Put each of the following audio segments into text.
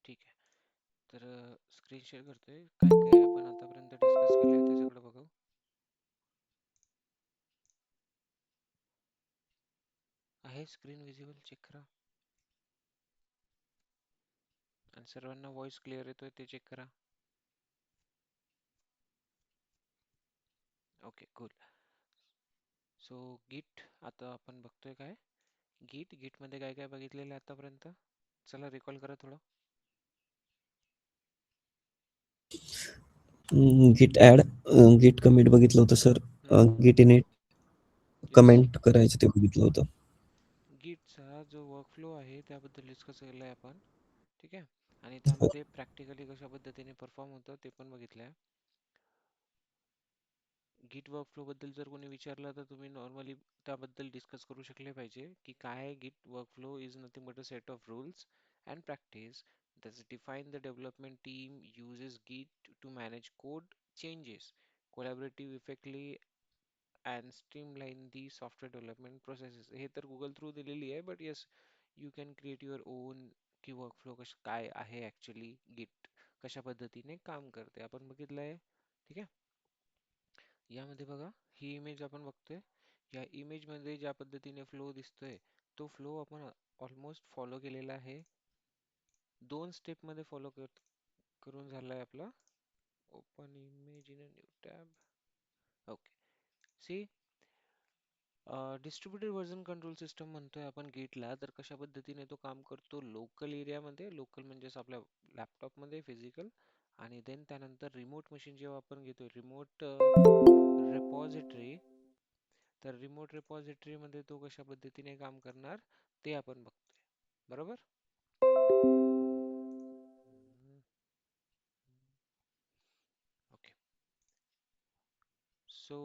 ठीक आहे. तर स्क्रीन शेअर करतोय. काय काय आपण आतापर्यंत डिस्कस केलंय ते सगळं बघू. आहे स्क्रीन विजिबल? चेक करा. आणि सर्वांना व्हॉइस क्लिअर येतोय ते चेक करा. Okay, good. सो गिट आता आपण बघतोय काय? गिट मध्ये काय काय बघितलेलं आहे आतापर्यंत? चला रिकॉल करा थोडं. गिट ऍड, गिट कमिट बघितलं होतं सर. गिट इनिट येस. कमेंट करायचं ते बघितलं होतं. गिटचा जो वर्कफ्लो आहे त्याबद्दल डिस्कस केलाय आपण. ठीक आहे. आणि हो. त्यामध्ये प्रॅक्टिकली कशा पद्धतीने परफॉर्म होतं ते पण बघितलंय. गिट वर्कफ्लो बद्दल जर कोणी विचारलं तर तुम्ही नॉर्मली त्याबद्दल डिस्कस करू शकले पाहिजे की काय गिट workflow is nothing but a set of rules and practice that's define the development team uses Git to manage code changes, collaborative effectively and streamline the software development processes. हे तर Google through दिलेली आहे, but yes you can create your on की workflow काय आहे actually गिट कशा पद्धतीने काम करते आपण बघितलंय. ठीक आहे. यामध्ये बघा, ही इमेज आपण बघतोय. या इमेज मध्ये ज्या पद्धतीने फ्लो दिसतोय तो फ्लो आपण ऑलमोस्ट फॉलो केलेला आहे. 2 स्टेप मध्ये फॉलो करून झालाय आपला. Open image in a new tab. Okay. See, distributed version control system म्हणतोय आपण गेटला. तर कशा पद्धतीने तो काम करतो लोकल एरियामध्ये, लोकल म्हणजेच आपल्या लॅपटॉपमध्ये फिजिकल, आणि देन त्यानंतर रिमोट मशीन जेव्हा आपण घेतोय रिमोट रेपॉझिटरी, तर रिमोट रेपॉझिटरी मध्ये तो कशा पद्धतीने काम करणार ते आपण बघतोय. बरोबर. ओके. सो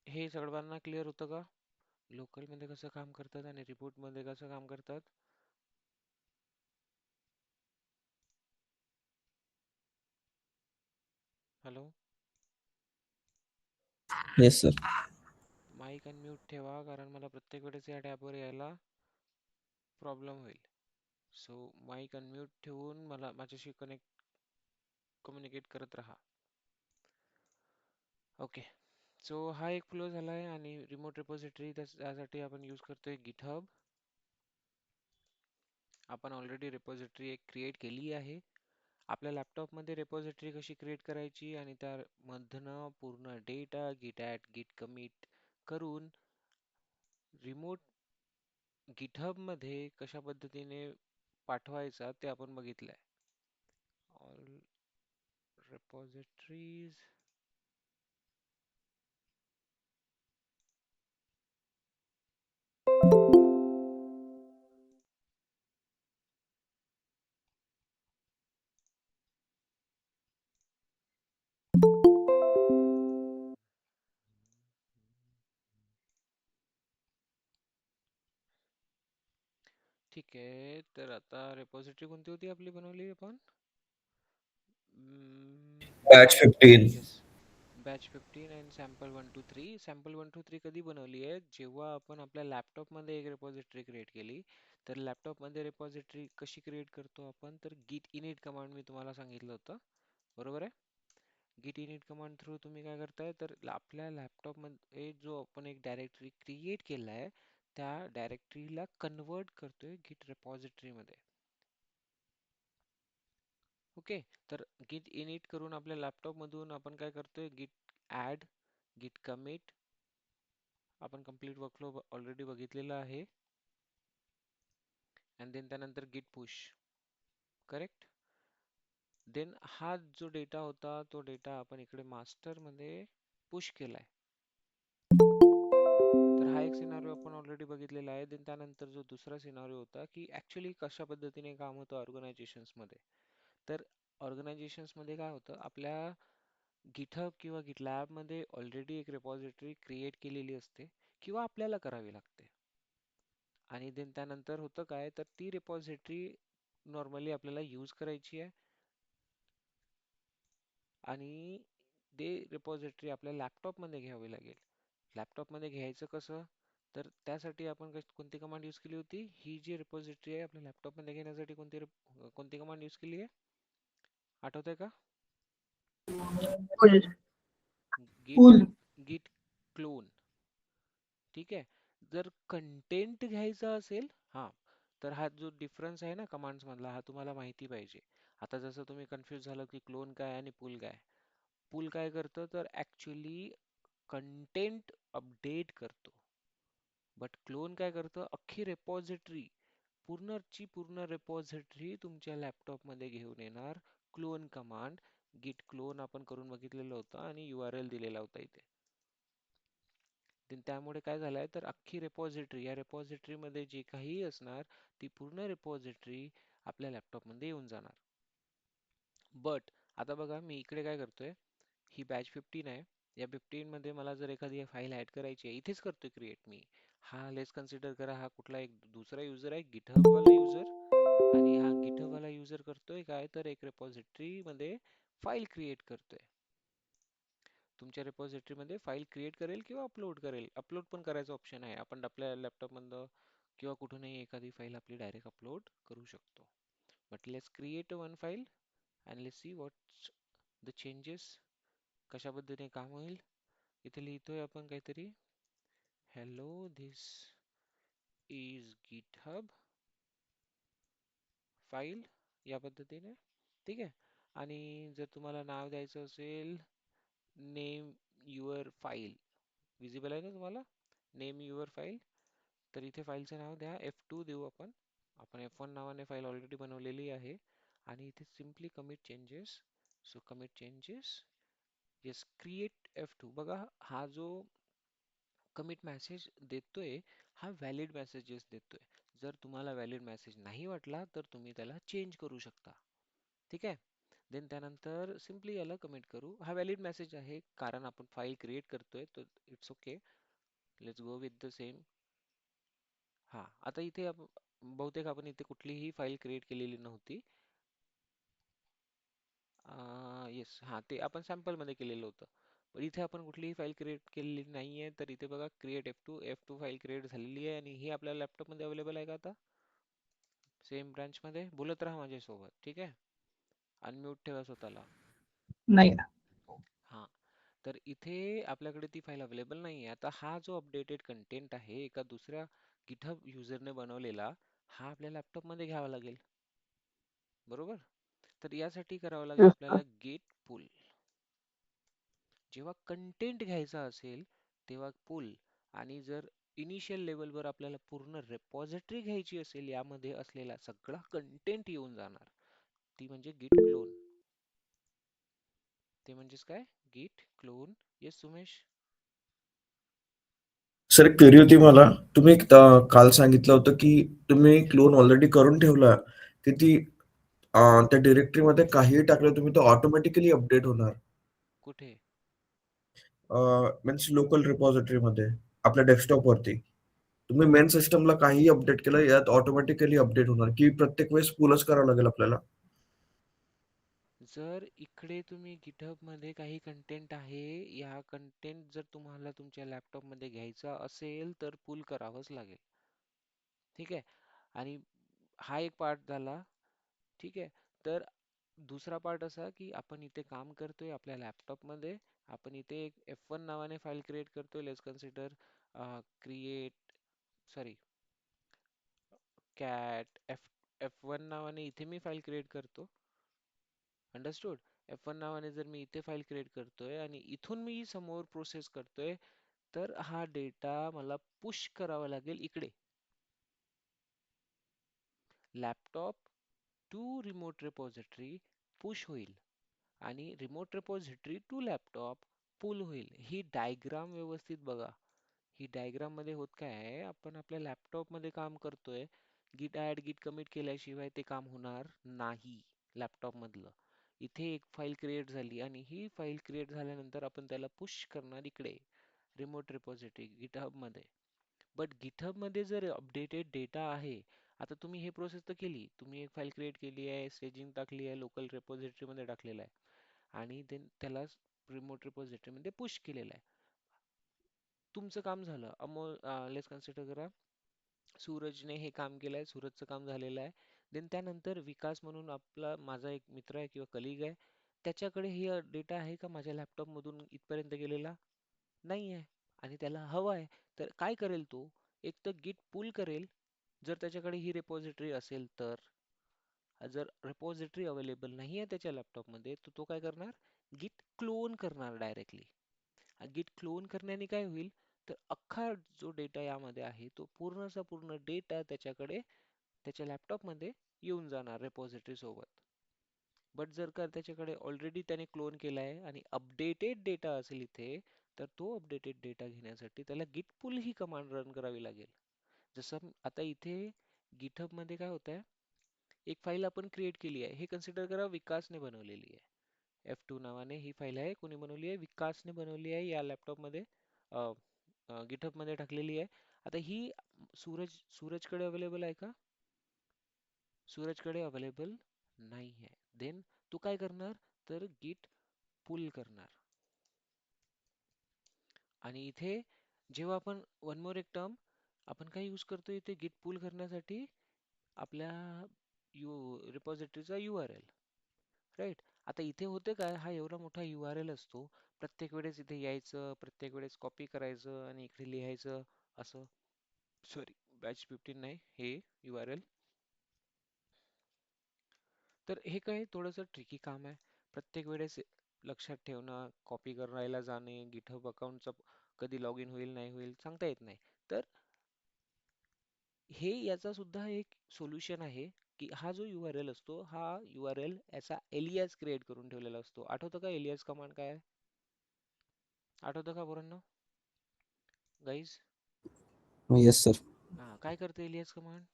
हे सर्वांना क्लिअर होतं का? लोकल मध्ये कसं काम करतात आणि रिमोट मध्ये कसं काम करतात? Hello. Yes sir. Mic unmute ठेवा, कारण मला प्रत्येक वेळेस या टॅबवर यायला प्रॉब्लेम होईल. सो माईक अनम्यूट ठेवून मला माझ्याशी कम्युनिकेट करत राहा. ओके. सो हा एक फ्लो झाला आहे. आणि रिमोट रेपॉझिटरी त्यासाठी आपण यूज करतोय गिटहब. आपण ऑलरेडी रेपॉझिटरी एक क्रिएट केली आहे. आपल्या लॅपटॉपमध्ये रेपॉझिटरी कशी क्रिएट करायची आणि त्यामधनं पूर्ण डेटा गिट ॲड गिट कमिट करून रिमोट गिटहब मध्ये कशा पद्धतीने पाठवायचा ते आपण बघितलंय. All repositories. ठीक आहे. तर आता रेपॉझिटरी कोणती होती आपली बनवली आपण? Batch sample 15. Yes. Batch 15 and sample 1 2 3. Sample 1 2 3 कधी बनवली आहे? जेव्हा आपण आपल्या लॅपटॉपमध्ये एक रेपॉझिटरी क्रिएट केली. तर लॅपटॉपमध्ये रेपॉझिटरी कशी क्रिएट करतो आपण? तर git init कमांड मी तुम्हाला सांगितलं होतं. बरोबर आहे. git init कमांड थ्रू तुम्ही काय करताय, तर आपल्या लॅपटॉपमध्ये जो आपण एक डायरेक्टरी क्रिएट केला आहे त्या डायरेक्टरीला कन्वर्ट करतोय गिट रेपॉझिटरी मध्ये. ओके. तर गिट इनिट करून आपल्या लॅपटॉप मधून आपण काय करतोय, गिट ऍड गिट कमिट, आपण कंप्लीट वर्कफ्लो ऑलरेडी बघितलेला आहे. अँड देन त्यानंतर गिट पुश. करेक्ट. देन हा जो डेटा होता तो डेटा आपण इकडे मास्टर मध्ये पुश केलाय. तर हा एक सिनारिओ आपण ऑलरेडी बघितलेला आहे. देन त्यानंतर जो दुसरा सिनारिओ होता की ऍक्च्युली कशा पद्धतीने काम होतं ऑर्गनायझेशन्स मध्ये. तर ऑर्गनायझेशन्स मध्ये काय होतं, आपल्या गिटहब किंवा गिटलॅब मध्ये ऑलरेडी एक रेपॉझिटरी क्रिएट केलेली असते किंवा आपल्याला करावी लागते. आणि देन त्यानंतर होतं काय, तर ती रेपॉझिटरी नॉर्मली आपल्याला यूज करायची आहे. आणि ते रेपॉझिटरी आपल्या लॅपटॉप मध्ये घ्यावी लागेल. लॅपटॉप मध्ये घ्यायचं कसं, तर त्यासाठी आपण कोणती कमांड यूज केली होती? ही जी रिपॉझिटरी आहे आपल्या लॅपटॉप मध्ये घेण्यासाठी कोणती कमांड यूज केली आहे? आठवतंय का? पुल गिट पुल गिट क्लोन. ठीक आहे. जर कंटेंट घ्यायचा असेल, हा, तर हा जो डिफरन्स आहे ना कमांड्स मधला, हा तुम्हाला माहिती पाहिजे. आता जसं तुम्ही कन्फ्युज झालं की क्लोन काय आणि पुल काय. पुल काय करतं तर ऍक्च्युली कंटेंट अपडेट करतो. बट क्लोन काय करतं, अख्खी रेपॉझिटरी, पूर्णची पूर्ण रेपॉझिटरी तुमच्या लॅपटॉप मध्ये घेऊन येणार. क्लोन कमांड, गिट क्लोन आपण करून बघितलेलं होतं आणि URL दिलेला होता इथे. त्यामुळे काय झालंय तर अख्खी रेपॉझिटरी, या रेपॉझिटरी मध्ये जे काही असणार, ती पूर्ण रेपॉझिटरी आपल्या लॅपटॉप मध्ये येऊन जाणार. बट आता बघा, मी इकडे काय करतोय, ही बॅच 15 आहे. या 15 मध्ये मला जर एखादी फाईल ऍड करायची आहे, इथेच करतोय क्रिएट मी. हा लेस कन्सिडर करा, हा कुठला एक दुसरा युजर आहे, गिटहब वाला युजर. आणि हा गिटहब वाला युजर करतोय काय तर एक रेपॉझिटरी मध्ये फाईल क्रिएट करतोय. तुमच्या रेपॉझिटरी मध्ये फाईल क्रिएट करेल किंवा अपलोड करेल. अपलोड पण करायचं ऑप्शन आहे. आपण आपल्या लॅपटॉप मधनं किंवा कुठूनही एखादी फाईल आपली डायरेक्ट अपलोड करू शकतो. But let's create one file and let's see what's the changes. कशा पद्धतीने काम होईल. इथे लिहितोय आपण काहीतरी, hello this is GitHub file, या पद्धतीने. ठीक आहे. आणि जर तुम्हाला नाव द्यायचं असेल, नेम युअर फाईल, विजिबल आहे ना तुम्हाला, नेम युअर फाईल. तर इथे फाईलचं नाव द्या, F2 देऊ आपण. आपण F1 नावाने फाईल ऑलरेडी बनवलेली आहे. आणि इथे simply commit changes. So commit changes, yes, create F2. बघा, हा जो कमिट मेसेज देतोय, हा व्हॅलिड मेसेजेस देतोय. जर तुम्हाला व्हॅलिड मेसेज नाही वाटला तर तुम्ही त्याला चेंज करू शकता. ठीक आहे. देन त्यानंतर सिम्पली याला कमिट करू. हा व्हॅलिड मेसेज आहे कारण आपण फाईल क्रिएट करतोय, तर it's okay. Let's go with the same. हा, आता इथे बहुतेक आपण इथे कुठलीही फाईल क्रिएट केलेली नव्हती. येस, हा, ते आपण सॅम्पल मध्ये केलेलं होतं. पण इथे आपण कुठलीही फाईल क्रिएट केलेली नाहीये. तर इथे बघा, क्रिएट F2 फाईल क्रिएट झालेली आहे. आणि ही आपल्या लॅपटॉप मध्ये अवेलेबल आहे का आता? सेम ब्रांच मध्ये बोलत राहा माझ्यासोबत. ठीक आहे. अनम्यूट ठेवा स्वतःला. नाही. हा, तर इथे आपल्याकडे ती फाईल अवेलेबल नाही आहे. आता हा जो अपडेटेड कंटेंट आहे एका दुसऱ्या गिटहब युजरने बनवलेला, हा आपल्या लॅपटॉप मध्ये घ्यावा लागेल. बरोबर. तर यासाठी करावं लागेल आपल्याला गेट पुल. जेव्हा कंटेंट घ्यायचा असेल तेव्हा पुल. आणि जर इनिशियल लेवलवर आपल्याला पूर्ण रेपॉझिटरी घ्यायची असेल, यामध्ये असलेला सगळा कंटेंट येऊन जाणार, ती म्हणजे गिट क्लोन. ते म्हणजेच काय? गिट क्लोन. येस सुमेश. सर एक क्वेरी होती मला. तुम्ही काल सांगितलं होतं की तुम्ही क्लोन ऑलरेडी करून ठेवला, की ती त्या डिरेक्टरीमध्ये काहीही टाकलं तुम्ही, तो ऑटोमॅटिकली अपडेट होणार. कुठे? मीन्स लोकल रिपॉझिटरीमध्ये आपल्या डेस्कटॉपवरती. तुम्ही मेन सिस्टमला काहीही अपडेट केलं, यात ऑटोमॅटिकली अपडेट होणार, की प्रत्येक वेळेस पुलच करावं लागेल आपल्याला? जर इकडे तुम्ही गिटहब मध्ये काही कंटेंट आहे, या कंटेंट जर तुम्हाला तुमच्या लॅपटॉप मध्ये घ्यायचा असेल तर पुल करावंच लागेल. ठीक आहे. आणि हा एक पार्ट झाला. ठीक आहे. तर दुसरा पार्ट असा की आपण इथे काम करतोय आपल्या लॅपटॉप मध्ये. आपण इथे एक F1 नावाने फाईल क्रिएट करतोय. Let's consider create, sorry, cat F1 नावाने इथे मी फाईल क्रिएट करतो. अंडरस्टूड. F1 नावाने जर मी इथे फाईल क्रिएट करतोय आणि इथून मी समोर प्रोसेस करतोय, तर हा डेटा मला पुश करावा लागेल इकडे, laptop to remote repository push होईल. आणि remote repository to laptop pull होईल. ही डायग्राम व्यवस्थित बघा. ही डायग्राम मध्ये होत काय आहे, आपण आपल्या लॅपटॉप मध्ये काम करतोय. गिट ऍड गिट कमिट केल्याशिवाय ते काम होणार नाही लॅपटॉप मधलं. इथे एक फाईल क्रिएट झाली आणि ही फाईल क्रिएट झाल्यानंतर आपण त्याला पुश करणार इकडे रिमोट रिपॉझिटरी गिटहब मध्ये. बट गिटहब मध्ये जर अपडेटेड डेटा आहे, आता तुम्ही हे प्रोसेस तर केली, तुम्ही एक फाईल क्रिएट केली आहे, स्टेजिंग टाकली आहे, लोकल रिपॉझिटरी मध्ये टाकलेला आहे, आणि देन त्याला रिमोट रिपॉझिटरी मध्ये पुश केलेला आहे. तुमचं काम झालं. अमोल, लेट्स कन्सिडर करा सूरजने हे काम केलंय, सूरजचं काम झालेलं आहे. देन त्यानंतर विकास म्हणून आपला माझा एक मित्र आहे किंवा कलिग आहे, त्याच्याकडे हे डेटा आहे का माझ्या लॅपटॉप मधून इथपर्यंत गेलेला? नाही आहे. आणि त्याला हवा आहे, तर काय करेल तो? एक तर गिट पुल करेल, जर त्याच्याकडे ही रिपॉझिटरी असेल तर. जर रिपॉझिटरी अवेलेबल नाही आहे त्याच्या लॅपटॉप मध्ये, तर तो काय करणार? गिट क्लोन करणार डायरेक्टली. गिट क्लोन करण्याने काय होईल, तर अख्खा जो डेटा यामध्ये आहे तो पूर्णचा पूर्ण डेटा त्याच्याकडे त्याच्या लॅपटॉप मध्ये येऊन जाणार रिपॉझिटरी सोबत. बट जर का त्याच्याकडे ऑलरेडी त्याने क्लोन केला आहे आणि अपडेटेड डेटा असेल इथे, तर तो अपडेटेड डेटा घेण्यासाठी त्याला गिट पुल ही कमांड रन करावी लागेल. जसं आता इथे गिटहब मध्ये काय होत आहे, एक फाईल आपण क्रिएट केली आहे, हे कन्सिडर करा विकासने बनवलेली आहे. F2 नावाने ही फाईल आहे, कोणी बनवली आहे? विकासने बनवली आहे, या लॅपटॉप मध्ये गिटहब मध्ये टाकलेली आहे. आता ही सूरजकडे अवेलेबल आहे का? सूरजकडे अवेलेबल नाही आहे. देन तू काय करणार? तर गिट पुल करणार. आणि इथे जेव्हा आपण वन मोर एक टर्म आपण काय यूज करतो इथे गिट पुल करण्यासाठी? आपल्या रिपॉझिटरीचा URL, राईट? आता इथे होते काय, हा एवढा मोठा URL असतो, प्रत्येक वेळेस इथे यायचं, प्रत्येक वेळेस कॉपी करायचं आणि इकडे लिहायचं असं. सॉरी, बॅच 15 नाही, हे URL. तर हे काय थोडंसं ट्रिकी काम आहे. प्रत्येक वेळेस लक्षात ठेवणं, कॉपी करायला जाणे, गिटहब अकाउंटचा कधी लॉग इन होईल नाही होईल सांगता येत नाही. तर हे याचा सुद्धा एक सोल्युशन आहे, की हा जो URL असतो, हा URL याचा एलियास क्रिएट करून ठेवलेला असतो. आठवतं का एलियास कमांड काय आहे? आठवतं का पोरांनो? Guys, Yes, sir. हा काय करते एलियास कमांड?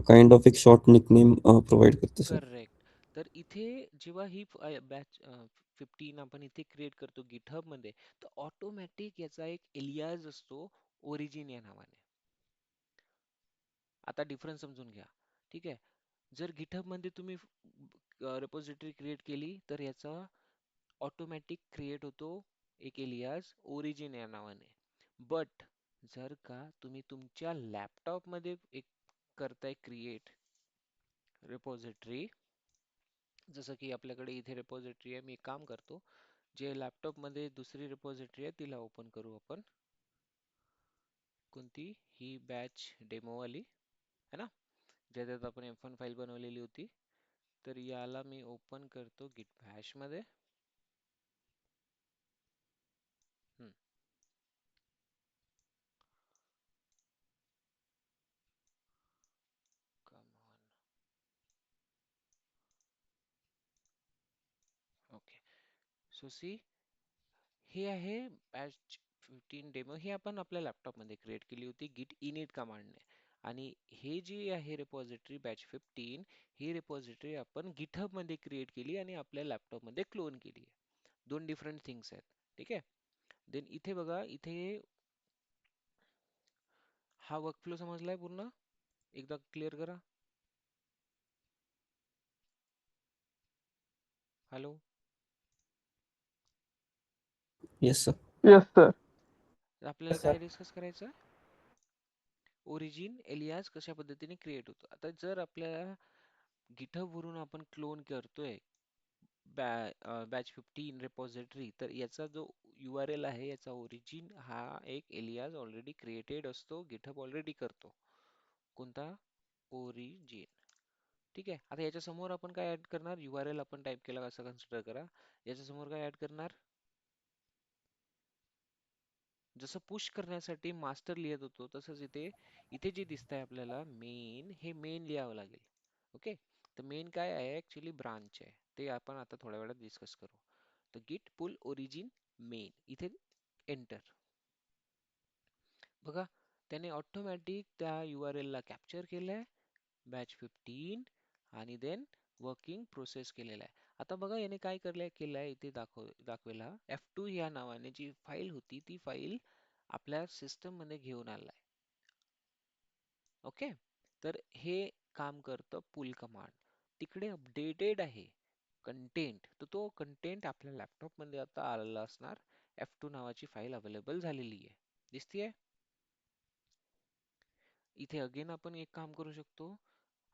Kind of एक short nickname provide करते सर. करेक्ट. तर इथे जेव्हा ही बॅच 15 आपण इथे क्रिएट करतो गिटहब मध्ये, तर ऑटोमॅटिक याचा एक एलियास असतो ओरिजिन या नावाने. आता डिफरन्स समजून घ्या, ठीक आहे? जर गिटहब मध्ये तुम्ही रिपॉझिटरी क्रिएट केली, तर याचा ऑटोमॅटिक क्रिएट होतो एक एलियास ओरिजिन या नावाने. बट जर का तुम्ही तुमच्या लॅपटॉप मध्ये एक करताय क्रिएट रिपॉझिटरी, जसं की आपल्याकडे इथे रिपॉझिटरी आहे, मी एक काम करतो, जे लॅपटॉप मध्ये दुसरी रिपॉझिटरी आहे तिला ओपन करू आपण. कोणती? ही बॅच डेमो वाली है ना, ज्याच्यात आपण F1 फाईल बनवलेली होती. तर याला मी ओपन करतो गिट बॅश मध्ये. हम्म, come on. Okay, so see, हे आहे बॅच 15 डेमो. ही आपण आपल्या लॅपटॉप मध्ये क्रिएट केली होती गिट इनिट कमांडने. आणि हे जी आहे रिपॉझिटरी बॅच 15, ही रिपॉझिटरी आपण गिटहब मध्ये क्रिएट केली आणि आपल्या लॅपटॉप मध्ये क्लोन केली आहे. दोन डिफरंट थिंग्स आहेत, ठीक आहे? देन इथे बघा, इथे हा वर्कफ्लो समजलाय पूर्ण? एकदा क्लिअर करा. Hello, Yes, sir. Yes, sir. आपल्याला काय डिस्कस करायचं? ओरिजिन एलियास कशा पद्धतीने क्रिएट होतो. आता जर आपल्याला गिटहब वरून आपण क्लोन करतोय बॅच 15 रिपॉझिटरी, तर याचा जो URL आहे, याचा ओरिजिन हा एक एलियास ऑलरेडी क्रिएटेड असतो, गिटहब ऑलरेडी करतो. कोणता? ओरिजिन. ठीक आहे. आता याच्या समोर आपण काय ऍड करणार? URL आपण टाइप केला असं कन्सिडर करा. याच्या समोर काय ऍड करणार? जसं पुश करण्यासाठी मास्टर लिहित होतो, तसंच इथे इथे जे दिसतंय आपल्याला मेन, हे मेन लिहावं लागेल. ओके, तर मेन काय आहे? ऍक्च्युली ब्रांच आहे, ते आपण आता थोड्या वेळात डिस्कस करू. तर गिट पुल ओरिजिन मेन, इथे एंटर. बघा, त्याने ऑटोमॅटिक त्या URL ला कॅप्चर केलंय बॅच 15 आणि देन वर्किंग प्रोसेस केलेला आहे. आता बघा याने काय केलंय इथे दाखवेला, F2 या नावाने जी फाईल होती, ती फाईल आपल्या सिस्टम मध्ये घेऊन आलाय. ओके, तर हे काम करतं पुल कमांड. तिकडे अपडेटेड आहे कंटेंट, तर तो कंटेंट आपल्या लॅपटॉप मध्ये आता आलेला असणार F2 नावाची फाईल अवेलेबल झालेली आहे. दिसतीये? इथे अगेन आपण एक काम करू शकतो.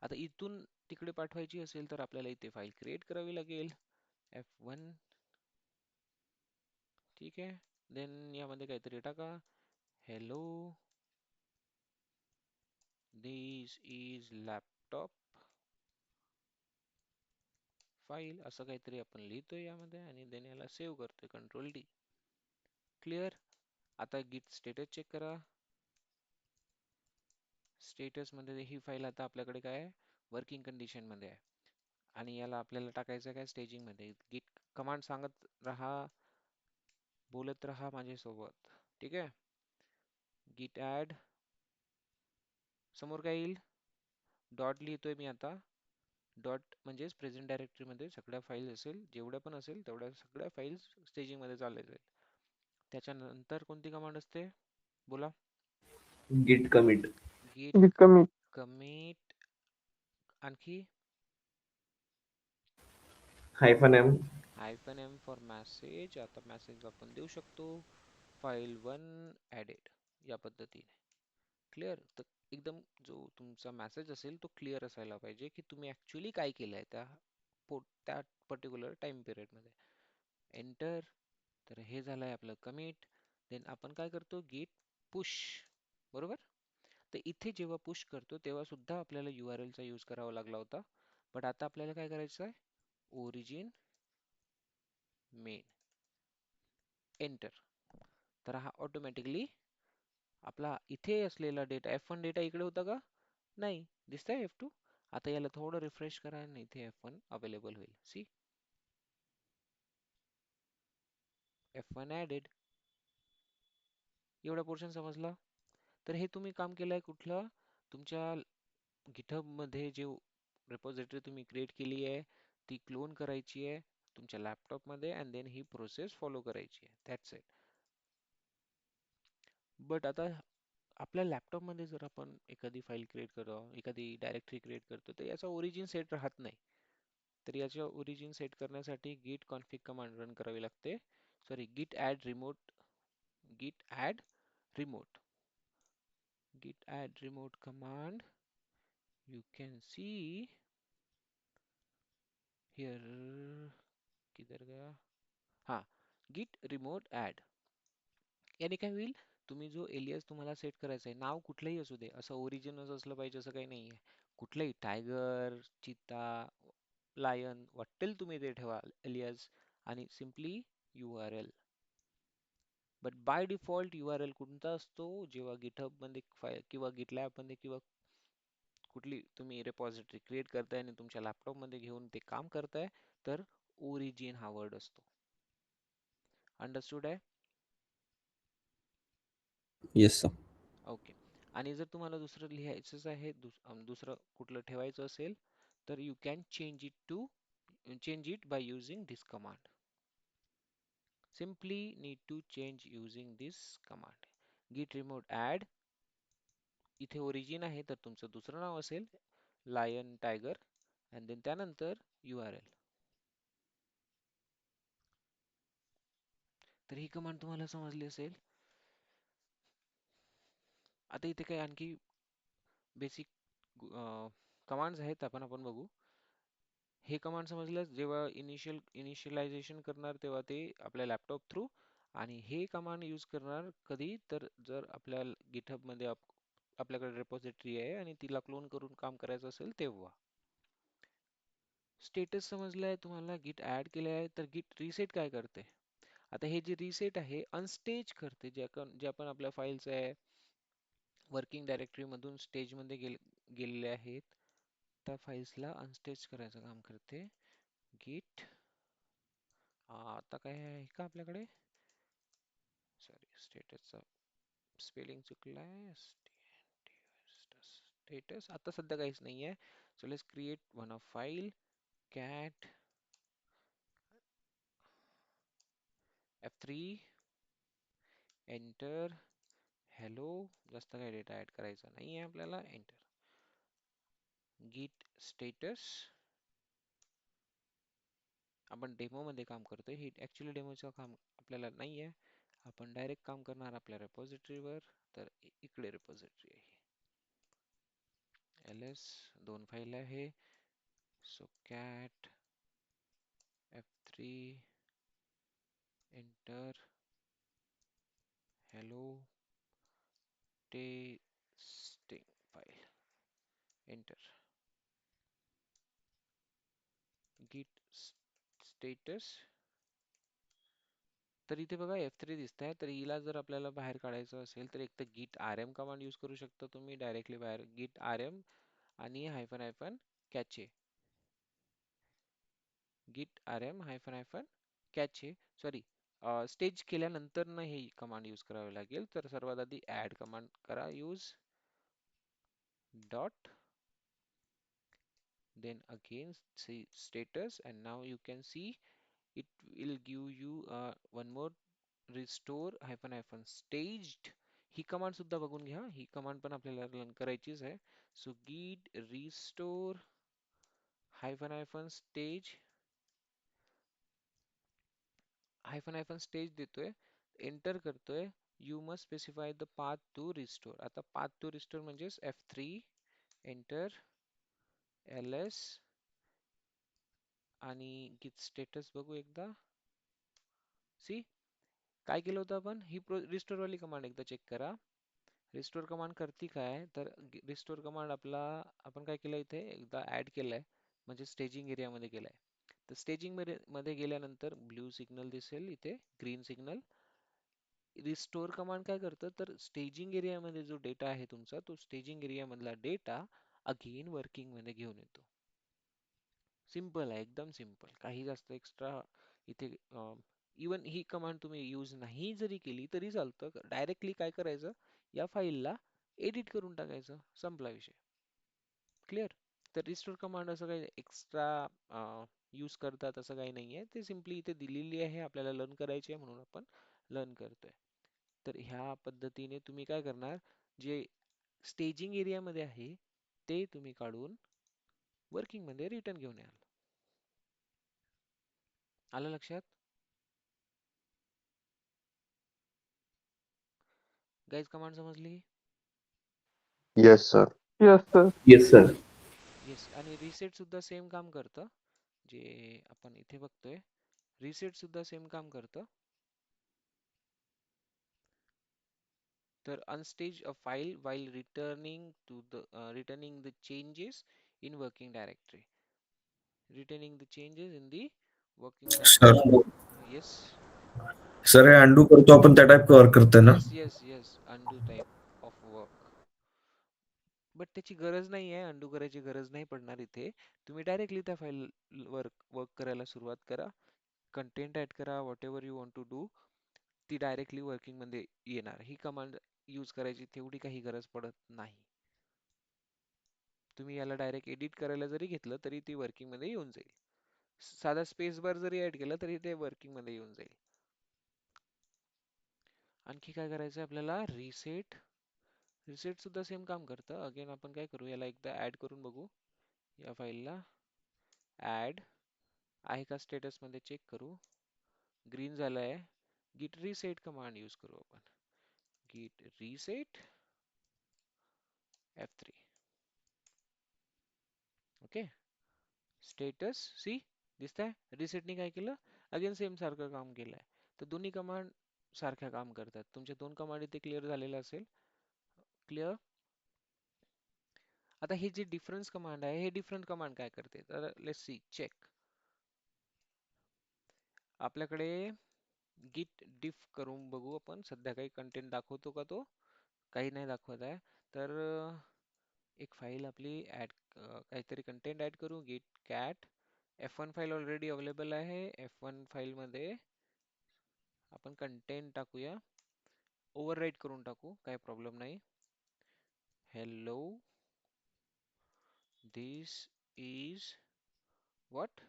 आता इथून तिकडे पाठवायची असेल तर आपल्याला इथे फाईल क्रिएट करावी लागेल. F1 ठीक आहे. देन यामध्ये काहीतरी टाका. Hello this is laptop file असं काहीतरी आपण लिहितोय यामध्ये आणि देन याला सेव्ह करतोय कंट्रोल D. क्लिअर. आता गिट स्टेटस चेक करा. स्टेटस मध्ये ही फाईल आता आपल्याकडे काय आहे, वर्किंग कंडिशन मध्ये आहे आणि याला आपल्याला टाकायचं काय, स्टेजिंग मध्ये. गिट कमांड सांगत राहा, बोलत राहा माझ्यासोबत. ठीक आहे. गिट ऍड समोर काय येईल, डॉट लिहितोय मी आता. डॉट म्हणजेच प्रेझेंट डायरेक्टरी मध्ये सगळ्या फाईल असेल, जेवढ्या पण असेल तेवढ्या सगळ्या फाईल्स स्टेजिंग मध्ये चालल्या जाईल. त्याच्यानंतर कोणती कमांड असते, बोला. गिट कमिट. गिट Git commit. कमिट. आणखी -m. -m for message. आता मेसेज आपण देऊ शकतो फाईल 1 ऍडेड या पद्धतीने. क्लिअर. तर एकदम जो तुमचा मेसेज असेल तो क्लिअर असायला पाहिजे की तुम्ही ऍक्च्युली काय केलंय त्या पर्टिक्युलर टाइम पिरियड मध्ये. एंटर. तर हे झालंय आपलं कमिट. देन आपण काय करतो, गिट पुश. बरोबर. तर इथे जेव्हा पुश करतो तेव्हा सुद्धा आपल्याला URL चा यूज करावा लागला होता. बट आता आपल्याला काय करायचं आहे, ओरिजिन मेन. एंटर. तर हा ऑटोमॅटिकली आपला इथे असलेला डेटा F1 डेटा इकडे होता का, नाही. दिसतंय F2. आता याला थोडं रिफ्रेश करा आणि इथे F1 अवेलेबल होईल. C, F1 added. एवढा पोर्शन समजला. तर हे तुम्ही काम केलंय कुठलं, तुमच्या गिटहब मध्ये जे रेपॉझिटरी तुम्ही क्रिएट केली आहे ती क्लोन करायची आहे तुमच्या लॅपटॉप मध्ये अँड देन ही प्रोसेस फॉलो करायची आहे. That's it. बट आता आपल्या लॅपटॉप मध्ये जर आपण एखादी फाईल क्रिएट करतो, एखादी डायरेक्टरी क्रिएट करतो, तर याचा ओरिजिन सेट राहत नाही. तर याच्या ओरिजिन सेट करण्यासाठी गिट कॉन्फिग कमांड रन करावी लागते. Sorry, git add remote. Git add remote. git add remote command, you can see here. किधर गया, हा, git remote add. याने काय होईल, तुम्ही जो एलियास तुम्हाला सेट करायचा आहे, नाव कुठलंही असू दे, असं ओरिजिनच असलं पाहिजे असं काही नाहीये. कुठलंही टायगर, चिता, लायन वाटेल तुम्ही ते ठेवा एलियास आणि simply URL. But by default URL कोणता असतो, जेव्हा गिटहब मध्ये फाईल किंवा गिटलॅब मध्ये किंवा कुठली तुम्ही रेपॉझिटरी क्रिएट करताय आणि तुमच्या लॅपटॉप मध्ये घेऊन ते काम करताय, तर ओरिजिन हा वर्ड असतो. अंडरस्टूड आहे? Yes, sir. ओके. आणि जर तुम्हाला दुसरं लिहायचंच आहे, दुसरं कुठलं ठेवायचं असेल, तर you can change it by using this command. Simply need to change using this command. Git remote add. इथे ओरिजिन आहे तर तुमचं दुसरं नाव असेल, लायन टायगर, अँड देन त्यानंतर URL. तर ही कमांड तुम्हाला समजली असेल. आता इथे काही आणखी बेसिक कमांड्स आहेत, आपण बघू. हे कमांड समजलं, जेव्हा इनिशियलायझेशन करणार तेव्हा ते आपल्या लॅपटॉप थ्रू, आणि हे कमांड यूज करणार कधी, तर जर आपल्या गिटहब मध्ये आपल्याकडे रेपॉझिटरी आहे आणि तिला क्लोन करून काम करायचं असेल तेव्हा. स्टेटस समजलाय तुम्हाला, गिट ऍड केले आहे. तर गिट रिसेट काय करते, आता हे जे रिसेट आहे अनस्टेज करते, जे आपण आपल्या फाईल्स आहे वर्किंग डायरेक्टरी मधून स्टेज मध्ये गेलेले आहेत, त्या फाईल्सला अनस्टेज करायचं काम करते. गिट आता काय आहे का आपल्याकडे, सॉरी स्टेटसचा स्पेलिंग चुकलाय. स्टेटस आता सध्या काहीच नाही आहे. So let's create one of file, cat F3, enter. Hello, जास्त काही डेटा ऍड करायचा नाही आहे आपल्याला. एंटर. गिट स्टेटस. आपण डेमो मध्ये काम करतोय, हे ऍक्च्युअली डेमोचं काम आपल्याला नाही आहे. आपण डायरेक्ट काम करणार आपल्या रेपॉझिटरीवर. तर इकडे रेपॉझिटरी आहे, ls 2 फाईल आहे. So cat f3 enter hello testing file enter git status. तर इथे बघा F3 दिसत आहे. तर हिला जर आपल्याला बाहेर काढायचं असेल तर एक तर git rm कमांड यूज करू शकता तुम्ही डायरेक्टली बाहेर git rm आणि hyphen hyphen cache git rm hyphen hyphen cache sorry stage केल्यानंतर ना हे कमांड यूज करावे लागेल. तर सर्वात आधी ऍड कमांड करा use dot then again see status and now you can see it will give you one more restore hyphen hyphen staged. He command सुद्धा बघून घ्या, ही कमांड पण आपल्याला रन करायचीच आहे. So git restore hyphen hyphen stage देतोय, enter करतोय. You must specify the path to restore. आता पाथ टू रिस्टोर म्हणजेच F3 एंटर ls आणि git स्टेटस बघू एकदा. सी काय केलं होतं आपण, ही रिस्टोर वाली कमांड एकदा चेक करा. रिस्टोर कमांड करते काय, तर रिस्टोर कमांड आपला आपण काय केलं इथे एकदा ऍड केलाय म्हणजे स्टेजिंग एरिया मध्ये गेलाय. तर स्टेजिंग मध्ये गेल्यानंतर ब्ल्यू सिग्नल दिसेल, इथे ग्रीन सिग्नल. रिस्टोर कमांड काय करतं, तर स्टेजिंग एरिया मध्ये जो डेटा आहे तुमचा, तो स्टेजिंग एरिया मधला डेटा अगेन वर्किंग मध्ये घेऊन येतो. सिंपल आहे, एकदम सिंपल, काही जास्त एक्स्ट्रा इथे. इवन ही कमांड तुम्ही यूज नाही जरी केली तरी चालतं. डायरेक्टली काय करायचं, या फाईलला एडिट करून टाकायचं, संपला विषय. क्लिअर. तर रिस्टोर कमांड असं काही एक्स्ट्रा यूज करतात असं काही नाहीये, ते सिम्पली इथे दिलेली आहे, आपल्याला लर्न करायची आहे म्हणून आपण लर्न करतोय. तर ह्या पद्धतीने तुम्ही काय करणार, जे स्टेजिंग एरिया मध्ये आहे ते तुम्ही काढून वर्किंग मध्ये रिटर्न घेऊन याल. आलं लक्षात गाईज, कमांड समजली. Yes, sir. Yes, sir. Yes sir. Yes, आणि रिसेट सुद्धा सेम काम करतं, जे आपण इथे बघतोय. रिसेट सुद्धा सेम काम करतं. तर अनस्टेज अ file while returning the changes in working directory. Retaining the changes in the working sir directory. Yes. Sir हे अंडू करतो आपण त्या टाइप वर्क करतोय ना. Yes, undo type of work. But त्याची गरज नाही आहे, अंडू करायची गरज नाही पडणार इथे. तुम्ही डायरेक्टली त्या फाईल वर्क करायला सुरुवात करा, कंटेंट ऍड करा, whatever you want to do, ती डायरेक्टली वर्किंग मध्ये येणार. ही कमांड यूज करायची तेवढी काही गरज पडत नाही. तुम्ही याला डायरेक्ट एडिट करायला जरी घेतलं तरी ती वर्किंग मध्ये येऊन जाईल. साधा स्पेस बार जरी ऍड केला तरी ते वर्किंग मध्ये येऊन जाईल. आणखी काय करायचं आपल्याला, रिसेट. रिसेट सुद्धा सेम काम करतं. अगेन आपण काय करू, याला एकदा ऍड करून बघू. या फाईलला ऍड आहे का स्टेटस मध्ये चेक करू. ग्रीन झालाय. git reset कमांड यूज करू आपण. git reset f3. Okay, status see दिसतंय. रिसेटने काय केलं, अगेन सेम सारखं काम केलंय. तर दोन्ही कमांड सारख्या काम करतात. तुमचे दोन कमांड इथे क्लिअर झालेले असेल. क्लिअर. आता हे जे डिफरन्स कमांड आहे, हे डिफरंट कमांड काय करते, तर लेट्स सी चेक. आपल्याकडे git diff करून बघू आपण, सध्या काही कंटेंट दाखवतो का तो, काही नाही दाखवत आहे. तर एक फाईल आपली ऍड, काहीतरी कंटेंट ऍड करू. git cat f1 file already available आहे. f1 फाईल मध्ये आपण कंटेंट टाकूया, ओव्हरराईट करून टाकू, काही प्रॉब्लेम नाही. hello this is what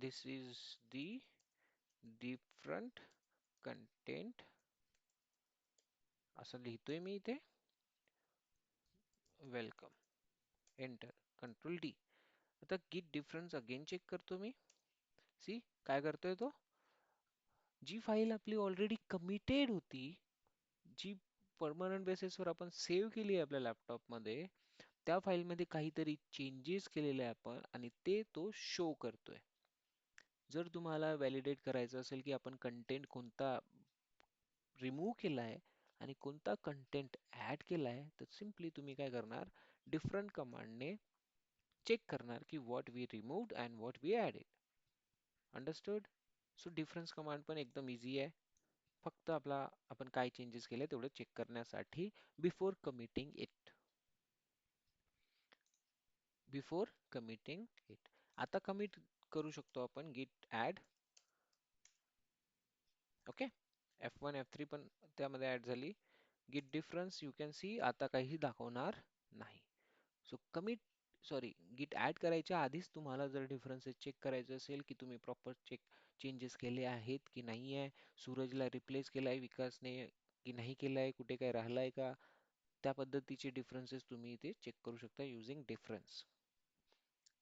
this is the different content असं लिहितोय मी इथे. Welcome, enter, control D. आता गिट डिफरन्स अगेन चेक करतो मी. सी काय करतोय तो, जी फाईल आपली ऑलरेडी कमिटेड होती, जी परमनंट बेसिसवर आपण सेव्ह केली आहे आपल्या लॅपटॉपमध्ये, त्या फाईलमध्ये काहीतरी चेंजेस केलेले आहे आपण आणि ते तो शो करतोय. जर तुम्हाला व्हॅलिडेट करायचं असेल की आपण कंटेंट कोणता रिमूव्ह केलाय आणि कोणता कंटेंट ऍड केलाय, तर सिम्पली तुम्ही काय करणार, डिफरंट कमांडने चेक करणार की what we removed and what we added. Understood? So difference command पण एकदम इझी आहे. फक्त आपण काय चेंजेस केले तेवढं चेक करण्यासाठी before committing it. Before committing it. आता कमिट करू शकतो आपण git add. Okay, F1 F3 पण त्यामध्ये ऍड झाली. git difference you can see आता काही दाखवणार नाही. सो git ऍड करायच्या आधीच तुम्हाला जर डिफरन्सेस चेक करायचे असेल की तुम्ही प्रॉपर चेंजेस केले आहेत की नाही आहे, सूरजला रिप्लेस केलाय विकासने की नाही केलाय, कुठे काय राहिलाय का, त्या पद्धतीचे डिफरन्सेस तुम्ही इथे चेक करू शकता युजिंग डिफरन्स.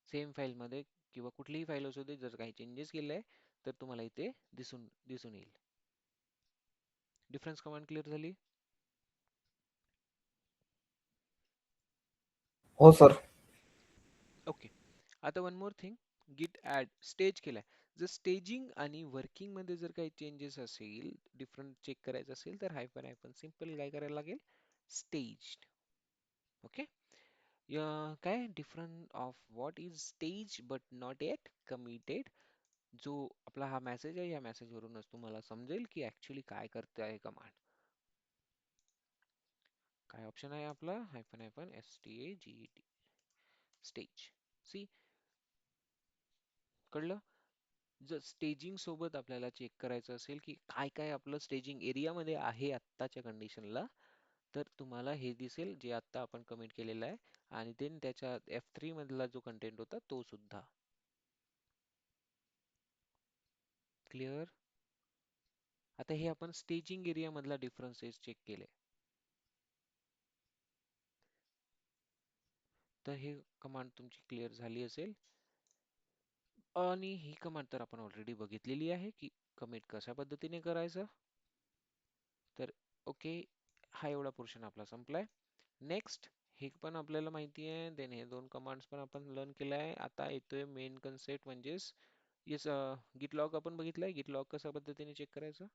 सेम फाईल मध्ये किंवा कुठलीही फाईल असू दे, जर काही चेंजेस केले तर तुम्हाला इथे दिसून येईल. डिफरन्स कमांड क्लिअर झाली? हो सर. ओके. आता वन मोर थिंग, गिट ऍड स्टेज केलाय. जर स्टेजिंग आणि वर्किंग मध्ये जर काही चेंजेस असेल, डिफरंट चेक करायचं असेल, तर हायफन सिंपल काय करायला लागेल, स्टेज. ओके, काय different of what is stage but not eight committed. जो आपला हा मेसेज आहे, या मेसेज वरूनच तुम्हाला समजेल की ऍक्च्युली काय करते आहे कमांड. काय ऑप्शन आहे आपला, हायफन STAGET स्टेज. सी, कळलं? जर स्टेजिंग सोबत आपल्याला चेक करायचं असेल की काय काय आपलं स्टेजिंग एरियामध्ये आहे आत्ताच्या कंडिशनला, तर तुम्हाला हे दिसेल जे आता आपण कमेंट केलेलं आहे, आणि देन त्याच्या F3 मधला जो कंटेंट होता तो सुद्धा. क्लिअर? आता हे आपण स्टेजिंग एरिया मधला डिफरन्सेस चेक केले, तर हे कमांड तुमची क्लिअर झाली असेल. आणि ही कमांड तर आपण ऑलरेडी बघितलेली आहे की कमिट कशा पद्धतीने करायचं. तर ओके, हा एवढा पोर्शन आपला संपलाय. नेक्स्ट, हे पण आपल्याला माहिती आहे, देन हे दोन कमांड्स पण आपण लर्न केलाय. आता येतोय मेन कन्सेप्ट, म्हणजेच येस, गिट लॉग आपण बघितलाय. गिट लॉग कशा पद्धतीने चेक करायचं.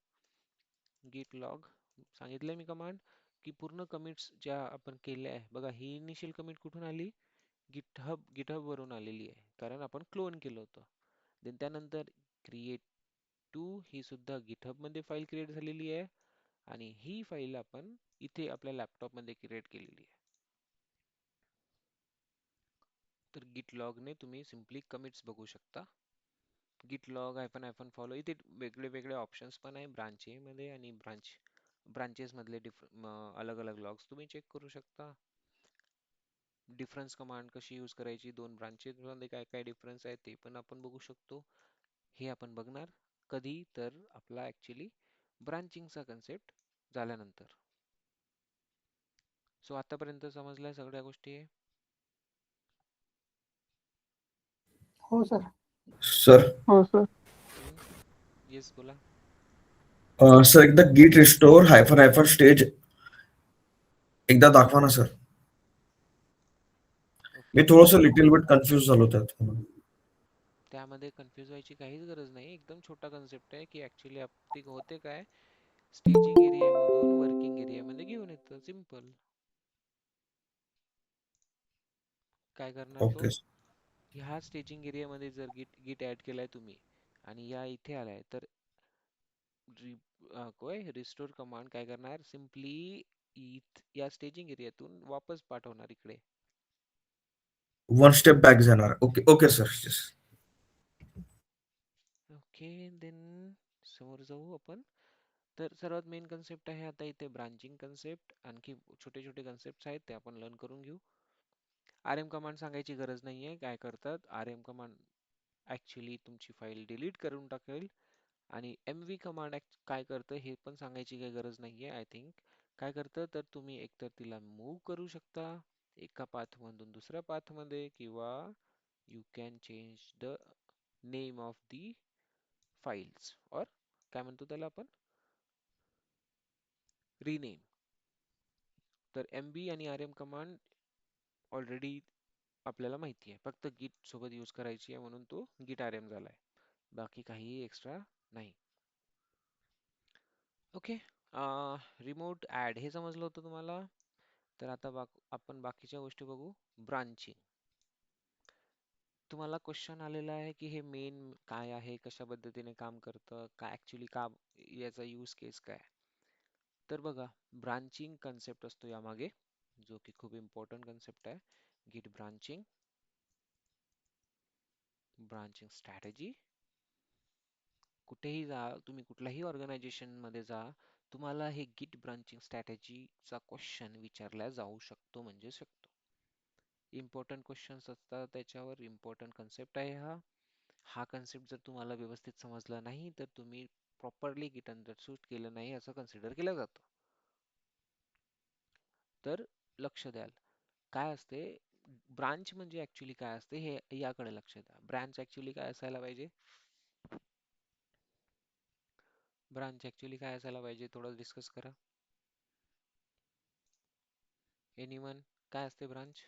गिट लॉग सांगितलंय मी कमांड की पूर्ण कमिट्स ज्या आपण केल्या आहे, बघा ही इनिशियल कमिट कुठून आली, गिटहब वरून आलेली आहे, कारण आपण क्लोन केलं होतं. देन त्यानंतर क्रिएट 2 ही सुद्धा गिटहब मध्ये फाईल क्रिएट झालेली आहे, आणि ही फाईल आपण इथे आपल्या लॅपटॉप मध्ये क्रिएट केलेली आहे. तर गिट लॉग ने तुम्ही सिम्पली कमिट्स बघू शकता. गिट लॉग हायफन फॉलो, इथे वेगळे वेगळे ऑप्शन्स पण आहे ब्रांच मध्ये, आणि ब्रांचेस मधले अलग अलग लॉग्स तुम्ही चेक करू शकता. डिफरन्स कमांड कशी यूज करायची, दोन ब्रांचेस मध्ये काय काय डिफरन्स आहे ते पण आपण बघू शकतो. हे आपण बघणार कधी, तर आपला ऍक्च्युली ब्रांचिंगचा कन्सेप्ट झाल्यानंतर. सो आतापर्यंत समजल्या सगळ्या गोष्टी? हो सर. सर हो सर. येस, बोला. सर एकदा गिट रिस्टोर हायफन हायफन स्टेज एकदा दाखवा ना सर. मी ओके, थोडस लिटिल बिट कन्फ्युज झालो त्यात. त्यामध्ये कन्फ्युज व्हायची काहीच गरज नाही. एकदम छोटा कन्सेप्ट आहे की ऍक्च्युली ते होते काय, स्टेजिंग एरिया मधून वर्किंग एरिया मध्ये घेऊन येतं. सिम्पल. काय करणार तो, ओके ह्या स्टेजिंग एरिया मध्ये जर गिट गिट ऍड केलाय तुम्ही आणि या इथे आलाय, तर रिस्टोर कमांड काय करणार, सिम्पली या स्टेजिंग एरियातून वापस पाठवणार इकडे. वन स्टेप बॅक जाणार. Okay okay sir. Okay, then समोर जाऊ आपण. तर सर्वात मेन कन्सेप्ट आहे आता इथे ब्रांचिंग कन्सेप्ट. आणखी छोटे छोटे कन्सेप्ट आहेत ते आपण लर्न करून घेऊ. RM कमांड सांगायची गरज नाहीये. काय करतात RM कमांड, ऍक्च्युली तुमची फाईल डिलीट करून टाकेल. आणि MV कमांड काय करतं हे पण सांगायची काही गरज नाहीये. आय थिंक काय करतं, तर तुम्ही एकतर तिला मूव्ह करू शकता एका पाथ मधून दुसऱ्या पाथ मध्ये, किंवा you can change the name of the files or काय म्हणतो त्याला आपण, रिनेम. तर MB आणि RM कमांड ऑलरेडी आपल्याला माहिती आहे, फक्त git सोबत यूज करायची आहे म्हणून तो git rm झालाय, बाकी काहीही एक्स्ट्रा नाही. ओके, रिमोट ऍड हे समजलं होतं तुम्हाला. तर आता आपण बाकीच्या गोष्टी बघू. ब्रांचिंग. तुम्हाला क्वेश्चन आलेला आहे की हे मेन काय आहे, कशा पद्धतीने काम करतं, काय ऍक्च्युली का याचा यूज केस काय. तर बघा, ब्रांचिंग कन्सेप्ट असतो यामागे, जो की खूप इम्पॉर्टंट कन्सेप्ट आहे. गिट ब्रांचिंग, ब्रांचिंग स्ट्रॅटेजी. कुठेही जा तुम्ही, कुठल्याही ऑर्गनायझेशन मध्ये जा, तुम्हाला हे गिट ब्रांचिंग स्ट्रॅटेजीचा क्वेश्चन विचारला जाऊ शकतो म्हणजे शकतो. इम्पॉर्टंट क्वेश्चन्स असतात त्याच्यावर, इम्पॉर्टंट कन्सेप्ट आहे हा. हा कन्सेप्ट जर तुम्हाला व्यवस्थित समजला नाही तर तुम्ही प्रॉपरली गिट अंडरस्टूड केलं नाही असं कन्सिडर केलं जातं. तर लक्ष द्याल. काय असते ब्रांच म्हणजे ऍक्च्युली काय असते हे याकडे लक्ष द्या. ब्रांच ऍक्च्युली काय असायला पाहिजे, ब्रांच ऍक्च्युली काय असायला पाहिजे थोडं डिस्कस करा. एनीवन, काय असते ब्रांच?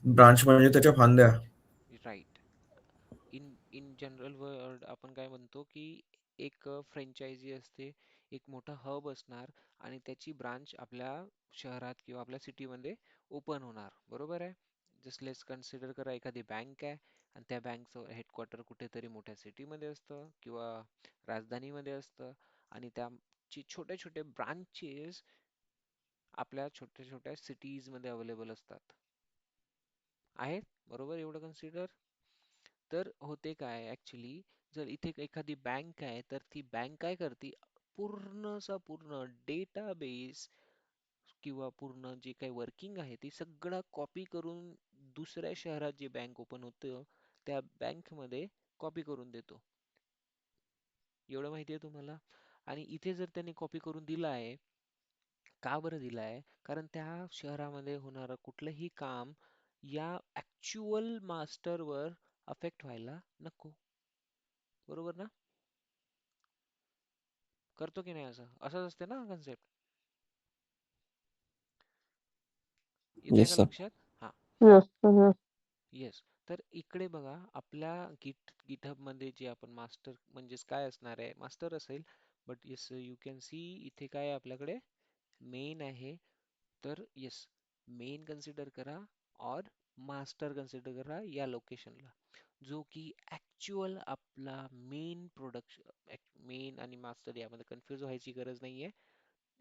ब्रांच म्हणजे त्याच्या फांद्या. Right. In in general word आपण काय म्हणतो की एक फ्रँचायझी असते, एक मोठा हब असणार आणि त्याची ब्रांच आपल्या शहरात किंवा आपल्या सिटीमध्ये ओपन होणार, बरोबर आहे. जस्ट लेट्स कन्सिडर करा एखादी बँक आहे आणि त्या बँकचं हेडक्वार्टर कुठेतरी मोठ्या सिटीमध्ये असतं किंवा राजधानीमध्ये असतं आणि त्याची छोटे छोटे ब्रांचेस आपल्या छोट्या छोट्या सिटीज मध्ये अवेलेबल असतात, आहेत बरोबर. एवढं कन्सिडर. तर होते काय ऍक्च्युली, जर इथे एखादी बँक आहे तर ती बँक काय करते, पूर्णचा पूर्ण डेटाबेस किंवा पूर्ण जे काही वर्किंग आहे ती सगळं कॉपी करून दुसऱ्या शहरात जे बँक ओपन होतं त्या बँक मध्ये कॉपी करून देतो. एवढं माहिती आहे तुम्हाला. आणि इथे जर त्यांनी कॉपी करून दिला आहे, का बरं दिला आहे, कारण त्या शहरामध्ये होणारं कुठलंही काम या ऍक्च्युअल मास्टरवर अफेक्ट व्हायला नको, बरोबर ना. करतो की नाही असं, असंच असते ना कन्सेप्ट. येते येस का सर. लक्षात? हा. Yes, sir. Yes. येस. तर इकडे बघा, आपल्या गिटहब मध्ये जे आपण मास्टर म्हणजेच काय असणार आहे, मास्टर असेल, but yes you can see इथे काय आहे आपल्याकडे, मेन आहे. तर येस, मेन कन्सिडर करा और मास्टर कन्सिडर करा या लोकेशनला, जो की ऍक्च्युअल आपला मेन प्रोडक्शन. मेन आणि मास्टर यामध्ये कन्फ्युज व्हायची गरज नाहीये.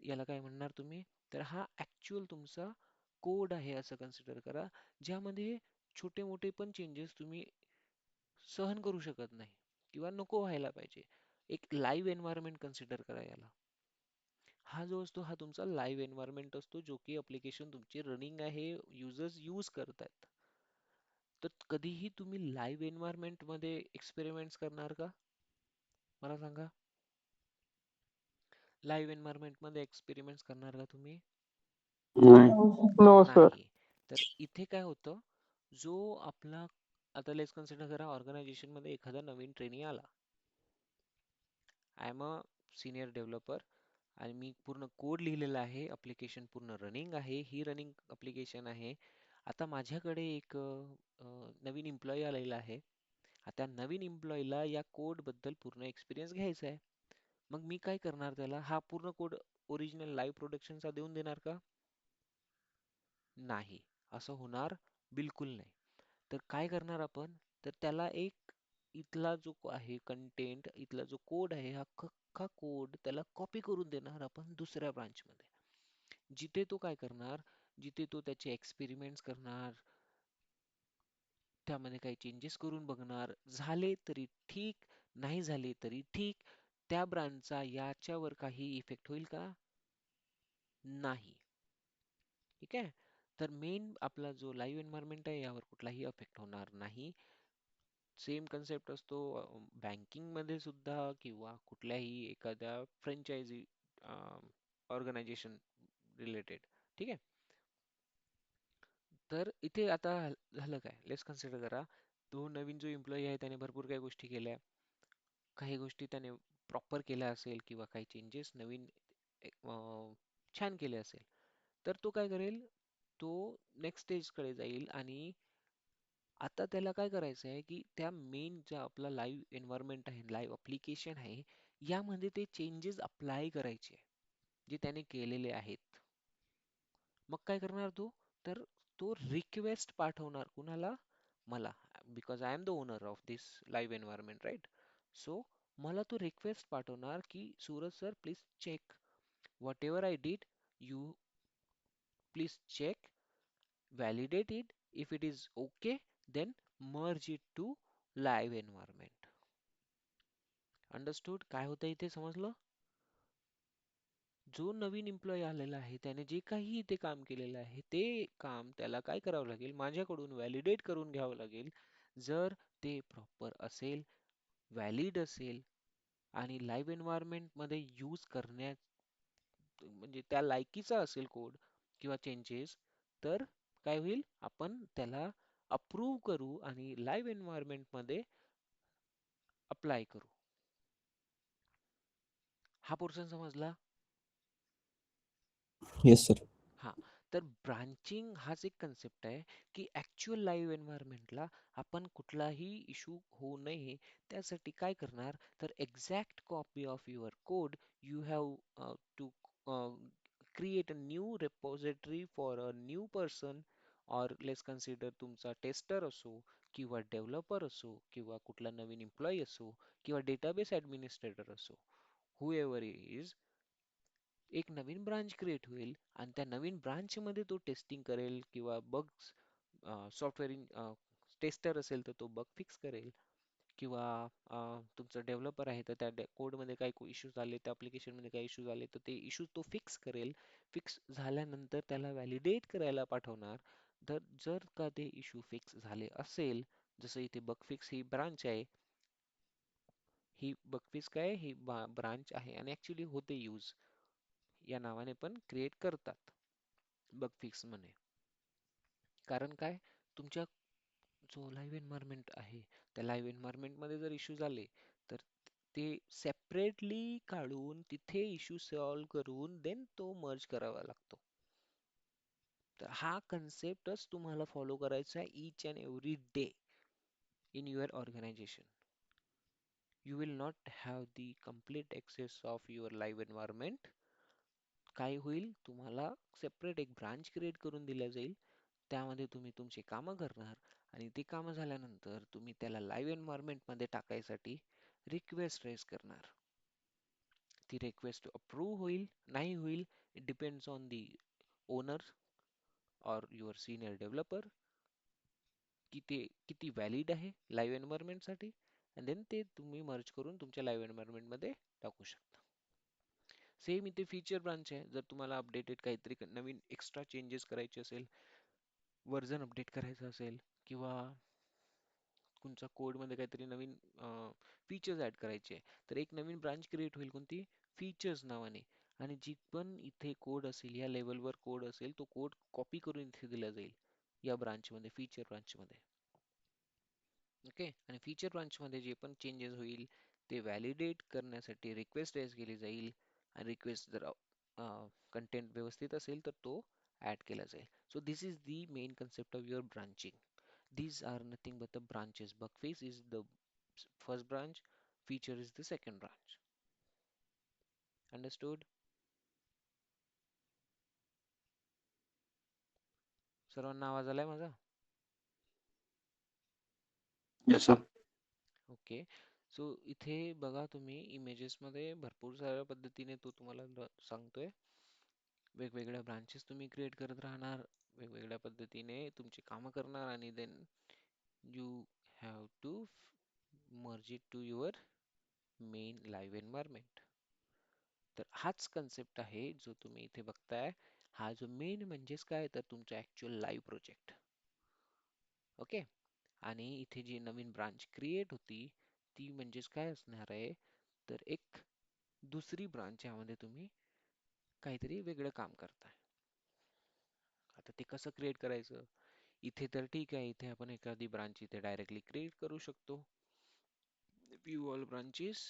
याला काय म्हणणार तुम्ही, तर हा ऍक्च्युअल तुमचा कोड आहे असं कन्सिडर करा, ज्यामध्ये छोटे मोठे पण चेंजेस तुम्ही सहन करू शकत नाही किंवा नको व्हायला पाहिजे. एक लाईव्ह एन्व्हायरमेंट कन्सिडर करा याला. हा जो असतो हा तुमचा लाईव्ह एन्व्हायरमेंट असतो, जो की अप्लिकेशन तुमची रनिंग आहे, युजर्स यूज करतात. तर कधीही तुम्ही लाईव्ह एन्व्हायरमेंट मध्ये एक्सपेरिमेंट्स करणार का, मला सांगा. लाईव्ह एन्व्हायरमेंट मध्ये एक्सपेरिमेंट्स करणार का तुम्ही? नाही. No, sir. नाही. तर इथे काय होतं, जो आपला, आता लेट्स कन्सिडर करा ऑर्गनायझेशन मध्ये एखादा नवीन ट्रेनी आला. I am a senior developer आणि मी पूर्ण कोड लिहिलेला आहे, अप्लिकेशन पूर्ण रनिंग आहे, ही रनिंग अप्लिकेशन आहे. आता माझ्याकडे एक नवीन एम्प्लॉई आलेला आहे. आता नवीन एम्प्लॉईला या कोड बद्दल पूर्ण एक्सपिरियन्स घ्यायचा आहे. मग मी काय करणार, त्याला हा पूर्ण कोड ओरिजिनल लाईव्ह प्रोडक्शनचा देऊन देणार का? नाही, असं होणार बिलकुल नाही. तर काय करणार आपण, तर त्याला एक, इथला जो आहे कंटेंट, इथला जो कोड आहे, हा अख्खा कोड त्याला कॉपी करून देणार आपण दुसऱ्या ब्रांच मध्ये, जिथे तो काय करणार, जिथे तो त्याचे एक्सपेरिमेंट्स करणार, त्यामध्ये काही चेंजेस करून बघणार, झाले तरी ठीक, नाही झाले तरी ठीक. त्या ब्रांचचा याच्यावर काही इफेक्ट होईल का? नाही. ठीक आहे. तर मेन आपला जो लाईव्ह एन्व्हायरमेंट आहे यावर कुठलाही इफेक्ट होणार नाही. सेम कन्सेप्ट असतो बँकिंग मध्ये सुद्धा किंवा कुठल्याही एखाद्या फ्रँचायझी ऑर्गनायझेशन रिलेटेड. ठीक आहे. तर इथे आता झालं काय, लेट्स कन्सिडर करा, तो नवीन जो एम्प्लॉई आहे त्याने भरपूर काही गोष्टी केल्या. काही गोष्टी त्याने प्रॉपर केल्या असेल किंवा काही चेंजेस नवीन छान केले असेल, तर तो काय करेल, तो नेक्स्ट स्टेजकडे जाईल आणि आता त्याला काय करायचं आहे की त्या मेन ज्या आपला लाईव्ह एन्व्हायरमेंट आहे, लाईव्ह अप्लिकेशन आहे, यामध्ये ते चेंजेस अप्लाय करायचे आहे, जे त्याने केलेले आहेत. मग काय करणार तो, तर तो रिक्वेस्ट पाठवणार कुणाला, मला, because I am the owner of this live environment, right. So मला तो रिक्वेस्ट पाठवणार की Suraj sir please check whatever I did, you please check, validate it. If it is okay, then merge it to live environment. Understood? काय होतं इथे समजलं? जो नवीन employee आलेला आहे त्याने जे काही इथे काम केलेलं आहे ते काम त्याला काय करावं लागेल, माझ्याकडून व्हॅलिडेट करून घ्यावं लागेल. जर ते प्रॉपर असेल, व्हॅलिड असेल आणि लाईव्ह एन्व्हायरमेंट मध्ये यूज करण्यात म्हणजे त्या लायकीचा असेल कोड किंवा चेंजेस, तर काय होईल, आपण त्याला अप्रूव्ह करू आणि लाईव्ह एन्व्हायरमेंट मध्ये अप्लाय करू. हा पोर्शन समजला? Yes sir. हा, तर ब्रांचिंग हाच एक कन्सेप्ट आहे की ऍक्च्युअल लाईव्ह एन्व्हायरमेंटला आपण कुठलाही इशू होऊ नये त्यासाठी काय करणार, तर exact copy of your code you have to create a new repository for a new person, or let's consider तुमचा टेस्टर असो किंवा डेव्हलपर असो किंवा कुठला नवीन एम्प्लॉई असो किंवा डेटाबेस ऍडमिनिस्ट्रेटर असो, whoever is, एक नवीन ब्रांच क्रिएट होईल आणि त्या नवीन ब्रांच मध्ये तो टेस्टिंग करेल किंवा बग्स, सॉफ्टवेअर टेस्टर असेल तर तो बग फिक्स करेल किंवा तुमचं डेव्हलपर आहे तर त्या कोडमध्ये काही इश्यूज आले, त्या ॲप्लिकेशनमध्ये काही इश्यूज आले तर ते इश्यूज तो फिक्स करेल. फिक्स झाल्यानंतर त्याला व्हॅलिडेट करायला पाठवणार. तर जर का ते इश्यू फिक्स झाले असेल, जसं इथे बग फिक्स ही ब्रांच आहे, ही बग फिक्स काय ही ब्रांच आहे आणि ॲक्च्युली होते यूज, या नावाने पण क्रिएट करतात बग फिक्स म्हणे. कारण काय, तुमच्या जो लाईव्ह एन्व्हायरमेंट आहे त्या लाईव्ह एन्व्हायरमेंट मध्ये जर इश्यूज आले तर ते सेपरेटली काढून तिथे इश्यू सॉल्व्ह करून देन तो मर्ज करावा लागतो. तर हा कन्सेप्टच तुम्हाला फॉलो करायचा आहे each and every day in your organisation. You will not have the complete access of your live environment. काय होईल, तुम्हाला सेपरेट एक ब्रांच क्रिएट करून दिल्या जाईल, त्यामध्ये तुम्ही तुमची कामं करणार आणि ती कामं झाल्यानंतर तुम्ही त्याला लाईव्ह एन्व्हायरमेंट मध्ये टाकायसाठी रिक्वेस्ट रेज करणार. ती रिक्वेस्ट अप्रूव्ह होईल नाही होईल, it depends on the owner और युअर सिनियर डेव्हलपर की ते किती व्हॅलिड आहे लाईव्ह एन्व्हायरमेंट साठी, आणि देन ते तुम्ही मर्ज करून तुमच्या लाईव्ह एन्व्हायरमेंट मध्ये टाकू शकता. सेम इथे फीचर ब्रांच आहे. जर तुम्हाला अपडेटेड काहीतरी नवीन एक्स्ट्रा चेंजेस करायचे असेल, व्हर्जन अपडेट करायचं असेल किंवा तुमच्या कोड मध्ये काहीतरी नवीन फीचर्स ऍड करायचे, तर एक नवीन ब्रांच क्रिएट होईल कोणती, फीचर्स नावाने. आणि जी पण इथे कोड असेल, या लेवलवर कोड असेल, तो कोड कॉपी करून इथे दिला जाईल या ब्रांच मध्ये, फीचर ब्रांच मध्ये. ओके, आणि फीचर ब्रांच मध्ये जे पण चेंजेस होईल ते व्हॅलिडेट करण्यासाठी रिक्वेस्ट रेज केली जाईल आणि रिक्वेस्ट जर कंटेंट व्यवस्थित असेल तर तो ऍड केला जाईल. So this is the main concept of your branching. These are nothing but the branches. Bugface is the first branch, feature is the second branch. Understood? सर्वांना आवाज आलाय माझा? Yes, sir. ओके. सो इथे बघा तुम्ही images मध्ये भरपूर साऱ्या पद्धतीने तो तुम्हाला सांगतोय. वेगवेगळ्या ब्रांचेस तुम्ही क्रिएट करत राहणार, वेगवेगळ्या पद्धतीने तुमची कामं करणार आणि then you have to merge it to your main live environment. तर हाच कन्सेप्ट आहे जो तुम्ही इथे बघताय. हा जो मेन म्हणजेच काय, तर तुमचा ऍक्च्युअल लाईव्ह प्रोजेक्ट. ओके, आणि इथे जी नवीन ब्रांच क्रिएट होती ती म्हणजेच काय असणार आहे, तर एक दुसरी ब्रांच, यामध्ये तुम्ही काहीतरी वेगळं काम करताय. आता ते कसं क्रिएट करायचं, इथे तर ठीक आहे, इथे आपण एखादी ब्रांच इथे डायरेक्टली क्रिएट करू शकतो. view all branches,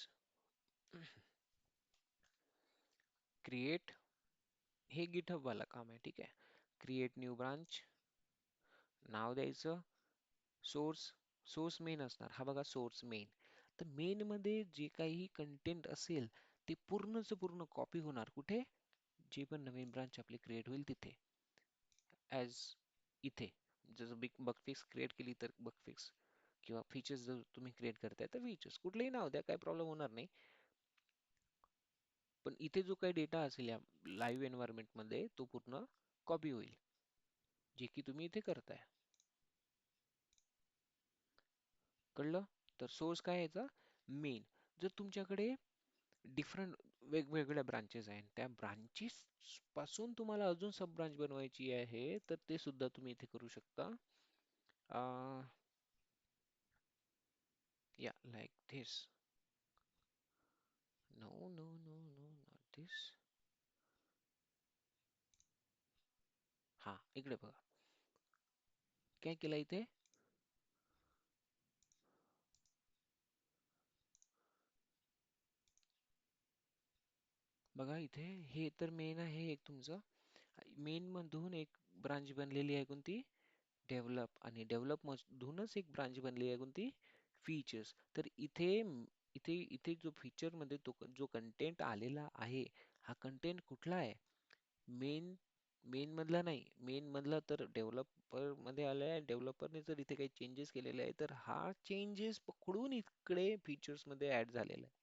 create, हे गिटहब वाला काम आहे, ठीक आहे. क्रिएट न्यू ब्रांच, नाव द्यायचं, सोर्स मेन असणार. हा बघा सोर्स मेन. तर मेन मध्ये जे काही कंटेंट असेल ते पूर्णच पूर्ण कॉपी होणार कुठे, जे पण नवीन ब्रांच आपली क्रिएट होईल तिथे, ॲज इथे. जसं बिग बगफिक्स क्रिएट केली तर बगफिक्स, किंवा फीचर्स जर तुम्ही क्रिएट करताय तर फीचर्स कुठलेही नाव द्या, काही प्रॉब्लेम होणार नाही. पण इथे जो काही डेटा असेल या लाईव्ह एन्व्हायरमेंट मध्ये तो पूर्ण कॉपी होईल, जे की तुम्ही इथे करताय. कळलं? तर सोर्स काय याचा, मेन. जर तुमच्याकडे डिफरंट वेगवेगळ्या ब्रांचेस आहेत, त्या ब्रांचेस पासून तुम्हाला अजून सब ब्रांच बनवायची आहे, तर ते सुद्धा तुम्ही इथे करू शकता. या like this. No no no no not this. हा, इकडे बघा काय केलं इथे. बघा इथे हे तर मेन आहे एक तुमचं. मेन मधून एक ब्रांच बनलेली आहे कोणती, डेव्हलप. आणि डेव्हलप मधूनच एक ब्रांच बनलेली आहे कोणती, फीचर्स. तर इथे इथे इथे जो फीचर मध्ये तो जो कंटेंट आलेला आहे, हा कंटेंट कुठला आहे, मेन. मेन मधला नाही, मेन मधला तर डेव्हलपर मध्ये आलाय आहे. डेव्हलपरने जर इथे काही चेंजेस केलेले आहे तर हा चेंजेस पकडून इकडे फीचर्स मध्ये ऍड झालेला आहे.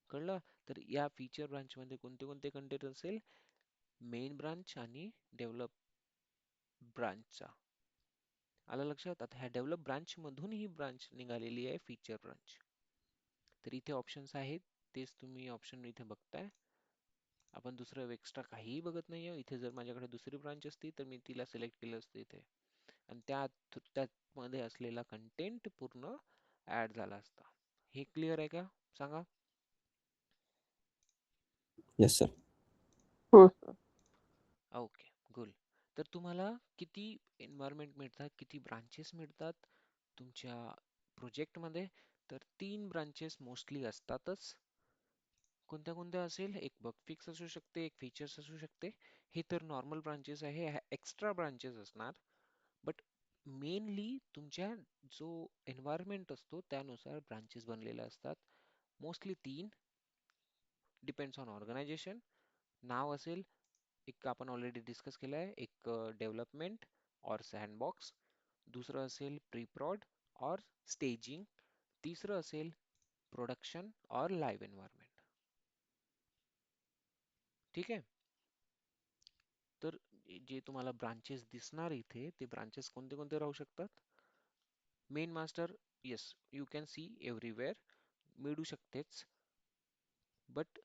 कळलं? तर या फीचर ब्रांच मध्ये कोणते कोणते कंटेंट असेल, मेन ब्रांच आणि डेव्हलप ब्रांचचा. आलं लक्षात? आता ह्या डेव्हलप ब्रांच मधून ही ब्रांच निघालेली आहे फीचर ब्रांच. तर इथे ऑप्शन्स आहेत, तेच तुम्ही ऑप्शन इथे बघताय. आपण दुसरं एक्स्ट्रा काहीही बघत नाहीये. इथे जर माझ्याकडे दुसरी ब्रांच असती तर मी तिला सिलेक्ट केलं असतं इथे, आणि त्यामध्ये असलेला कंटेंट पूर्ण ऍड झाला असता. हे क्लिअर आहे का, सांगा? Yes sir. हो सर. Okay, good. तर तुम्हाला किती एन्व्हायरमेंट मिळतात, किती ब्रांचेस मिळतात तुमच्या प्रोजेक्ट मध्ये? तर 3 ब्रांचेस मोस्टली असतातच. कोणत्या कोणत्या असेल, एक बग फिक्स असू शकते, एक फीचर्स असू शकते. हे तर नॉर्मल ब्रांचेस आहे, एक्स्ट्रा ब्रांचेस असणार. बट मेनली तुमच्या जो एन्व्हायरमेंट असतो त्यानुसार ब्रांचेस बनलेल्या असतात. Mostly 3, depends on organisation. नाव असेल, एक आपण ऑलरेडी डिस्कस केलं आहे, एक डेव्हलपमेंट और सँडबॉक्स. दुसरं असेल प्री प्रॉड और स्टेजिंग. तिसरं असेल प्रोडक्शन और लाईव्ह एन्व्हायरमेंट. ठीक आहे? तर जे तुम्हाला ब्रांचेस दिसणार इथे, ते ब्रांचेस कोणते कोणते राहू शकतात? Main master, yes, you can see everywhere, मिळू शकतेच. बट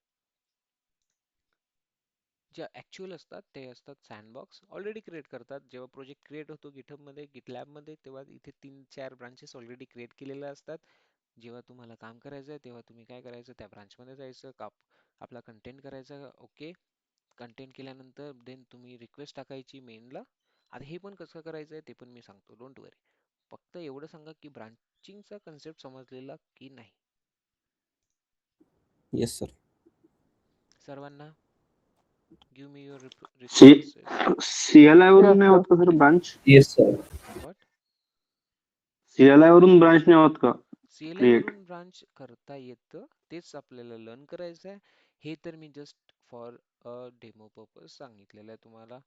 ज्या ऍक्च्युअल असतात ते असतात सँडबॉक्स, ऑलरेडी क्रिएट करतात. जेव्हा प्रोजेक्ट क्रिएट होतो गिटहब मध्ये, गिटलॅब मध्ये, तेव्हा इथे 3-4 ब्रांचेस ऑलरेडी क्रिएट केलेल्या असतात. जेव्हा तुम्हाला काम करायचं आहे तेव्हा तुम्ही काय करायचं, त्या ब्रांच मध्ये जायचं, आपला कंटेंट करायचा. ओके, कंटेंट केल्यानंतर देन तुम्ही रिक्वेस्ट टाकायची मेनला. आता हे पण कसं करायचं आहे ते पण मी सांगतो, डोंट वरी. फक्त एवढं सांगा की ब्रांचिंगचा कन्सेप्ट समजलेला की नाही येस सर. सर्वांना. Give me your see responses. CLI वरून Yes, नाही sir. होत का sir branch? Yes sir. What? CLI वरून ब्रांच नाही होत का सीएलआय क्रिएट? वरून ब्रांच करता येतं, तेच आपल्याला लर्न करायचं आहे. हे तर मी just for a demo purpose सांगितलेलं आहे तुम्हाला,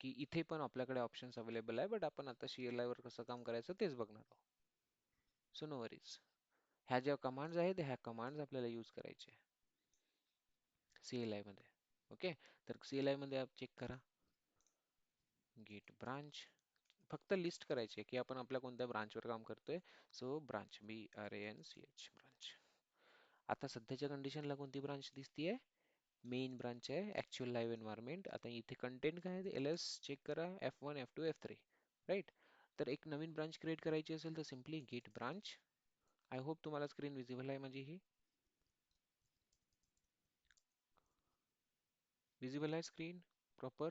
की इथे पण आपल्याकडे ऑप्शन्स अवेलेबल आहे. बट आपण आता सीएलआय वर कसं काम करायचं तेच बघणार आहोत. So no worries. ह्या ज्या कमांड्स आहेत ह्या कमांड्स आपल्याला यूज करायचे सीएलआय मध्ये. ओके, तर सीएलआय मध्ये आप चेक करा, गेट ब्रांच. फक्त लिस्ट करायची की आपण आपल्या कोणत्या ब्रांचवर काम करतोय. So branch, BRANCH branch. आता सध्याच्या कंडिशनला कोणती ब्रांच दिसतीये? मेन ब्रांच आहे, ऍक्च्युअल लाईव्ह एन्व्हायरमेंट. आता इथे कंटेंट काय आहे, LS चेक करा, F1 F2 F3, राईट. तर एक नवीन ब्रांच क्रिएट करायची असेल तर simply git branch. I hope तुम्हाला स्क्रीन विजिबल आहे माझी. ही विजिबल आहे स्क्रीन प्रॉपर?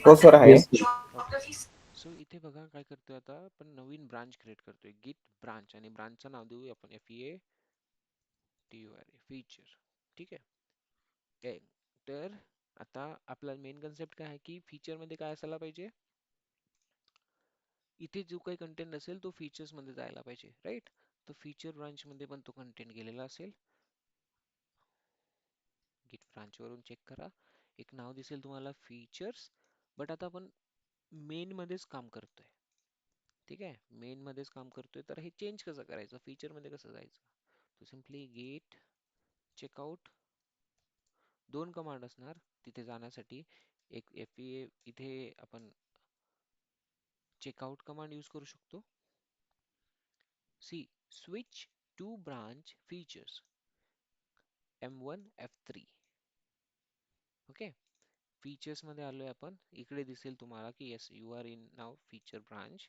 हो सर आहे. येस. ओके, सो इथे इथे बघा काय करतोय आता आपण नवीन ब्रांच क्रिएट करतोय गिट ब्रांच आणि ब्रांचचं नाव देऊ आपण FEATUR फीचर. ठीक आहे. तर आता आपला मेन कन्सेप्ट काय आहे की फीचर मध्ये काय असायला पाहिजे, इथे जो काही कंटेंट असेल तो फीचर्स मध्ये जायला पाहिजे, राईट. तर फीचर ब्रांच मध्ये पण तो कंटेंट गेलेला असेल. गिट ब्रांच वरून चेक करा, एक नाव दिसेल तुम्हाला फीचर्स. बट आता आपण मेन मध्येच काम करतोय, ठीक आहे, मेन मध्येच काम करतोय. तर हे चेंज कसं करायचं, फीचर मध्ये कसं जायचं, तो सिम्पली गेट चेकआउट, दोन कमांड असणार तिथे जाण्यासाठी. एक FEA, इथे आपण चेकआउट कमांड यूज करू शकतो. See switch to branch features M1 F3. Okay, features मध्ये आलोय आपण. इकडे दिसेल तुम्हाला की येस यू आर इन नाव feature branch.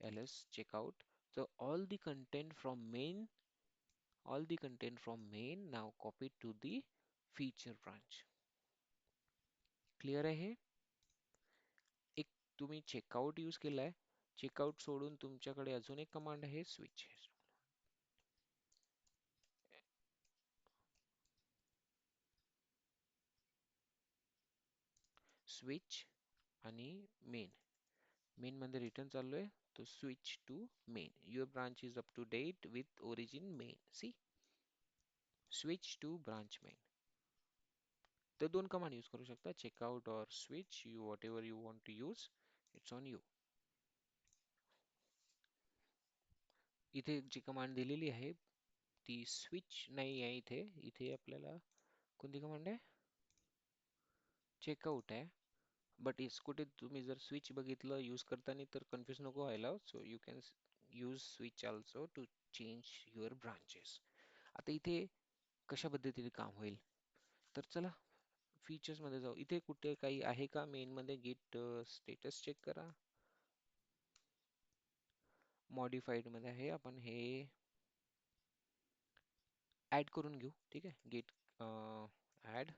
LS checkout. So all the content from main now copied to the feature branch. Clear आहे हे? एक तुम्ही चेकआउट यूज केलाय, चेकआउट सोडून तुमच्याकडे अजून एक कमांड आहे स्विच. स्विच आणि मेन, मेन मध्ये रिटर्न चाललोय तो switch to main. Your branch is up to date with origin main. See switch to branch main. तर दोन कमांड यूज करू शकता, चेकआउट और switch, you whatever you want to use, it's on you. इथे जी command दिलेली आहे ती स्विच नाही आहे. इथे इथे आपल्याला कोणती कमांड आहे, चेकआउट आहे. बट इस कुठे तुम्ही जर स्विच बघितलं यूज करताना तर कन्फ्युज नको व्हायला. So you can use switch also to change your branches. आता इथे कशा पद्धतीने काम होईल, तर चला फीचर्स मध्ये जाऊ. इथे कुठे काही आहे का मेन मध्ये, गिट स्टेटस चेक करा. मॉडिफाईड मध्ये आहे, आपण हे ऍड करून घेऊ. ठीक आहे, गिट ऍड,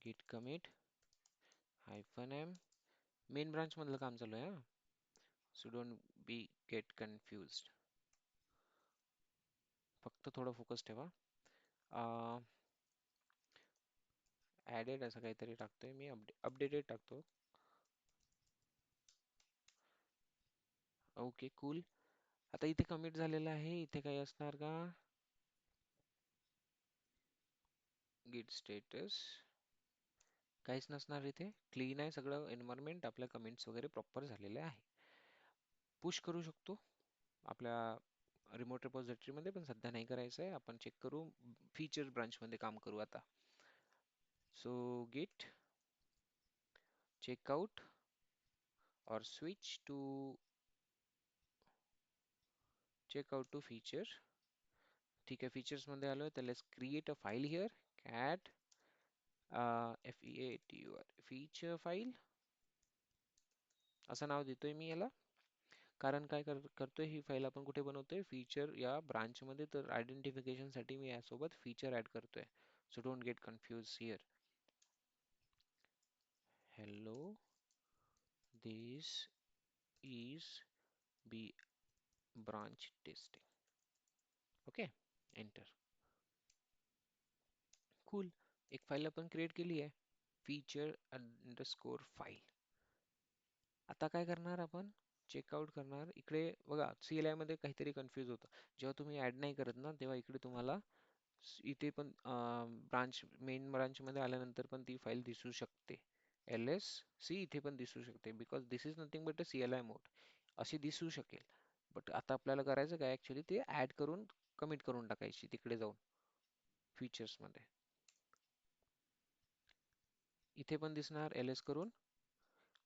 गिट कमिट -m. मेन ब्रांच मधलं काम चालू आहे हा, so don't be get confused. फक्त थोडं फोकस ठेवा. ऍडेड असं काहीतरी टाकतोय मी, अपडेटेड टाकतो. Okay cool. आता इथे कमिट झालेलं आहे, इथे काही असणार का, गिट स्टेटस काहीच नसणार. इथे क्लीन आहे सगळं एन्व्हायरमेंट, आपल्या कमेंट्स वगैरे प्रॉपर झालेले आहे. पुश करू शकतो आपल्या रिमोट रिपॉझिटरी मध्ये, पण सध्या नाही करायचं आहे. आपण चेक करू, फीचर ब्रांच मध्ये काम करू आता. सो गिट चेकआउट और switch to checkout to feature. ठीक आहे, फीचर्स मध्ये आलोय. तर let's create a file here, cat FEATUR feature file असं नाव देतोय मी याला. कारण काय करतोय, ही फाईल आपण कुठे बनवतोय, फीचर या ब्रांच मध्ये. तर आयडेंटिफिकेशन साठी मी यासोबत फीचर ऍड करतोय. So don't get confuse here. hello this is b branch testing. Okay, enter. Cool, एक फाईल आपण क्रिएट केली आहे, फीचर अंडरस्कोर फाईल. आता काय करणार आपण, चेकआउट करणार. इकडे बघा CLI मध्ये काहीतरी कन्फ्युज होतं, जेव्हा तुम्ही ऍड नाही करत ना तेव्हा इकडे तुम्हाला इथे पण ब्रांच, मेन ब्रांच मध्ये आल्यानंतर पण ती फाईल दिसू शकते. LSC इथे पण दिसू शकते, because this is nothing but a CLI मोड, अशी दिसू शकेल. बट आता आपल्याला करायचं काय, ऍक्च्युली ते ऍड करून कमिट करून टाकायची तिकडे जाऊन फीचर्स मध्ये. इथे पण दिसणार LS करून.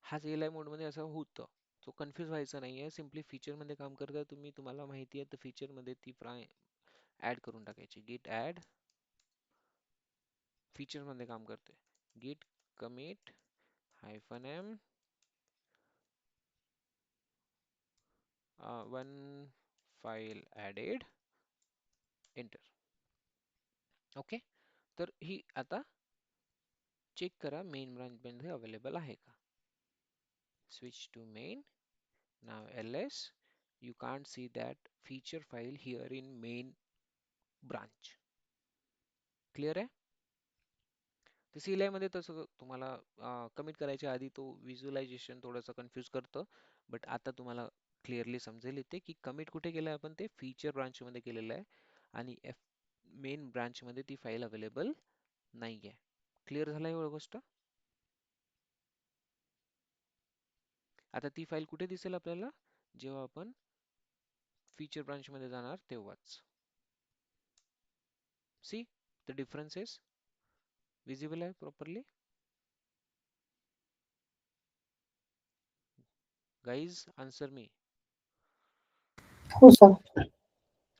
हा CLI मोड मध्ये असं होतं, तो कन्फ्युज व्हायचा नाहीये. सिम्पली फीचर मध्ये काम करता तुम्ही, तुम्हाला माहिती आहे, तर फीचर मध्ये ती ऍड करून टाकायची. गिट ऍड, फीचर मध्ये काम करते. गिट commit -m one file added, enter. Okay, तर ही आता चेक करा मेन ब्रांच मध्ये अवेलेबल आहे का. switch to main. Now ls, you can't see that feature file here in main branch. Clear आहे? ते CLI मध्ये तसं तुम्हाला कमिट करायच्या आधी तो व्हिज्युअलायझेशन थोडंसं कन्फ्यूज करतं, बट आता तुम्हाला क्लिअरली समजेल इथे की कमिट कुठे केलं आपण ते फीचर ब्रांच मध्ये केलेलं आहे आणि मेन ब्रांच मध्ये ती फाईल अवेलेबल नाहीये. क्लिअर झाला एवढं गोष्ट? आता ती फाईल कुठे दिसेल आपल्याला जेव्हा आपण फीचर ब्रांच मध्ये जाणार तेव्हाच. सी द डिफरन्सेस विजिबल आहे प्रॉपरली? गाईज आन्सर मी. हो सर.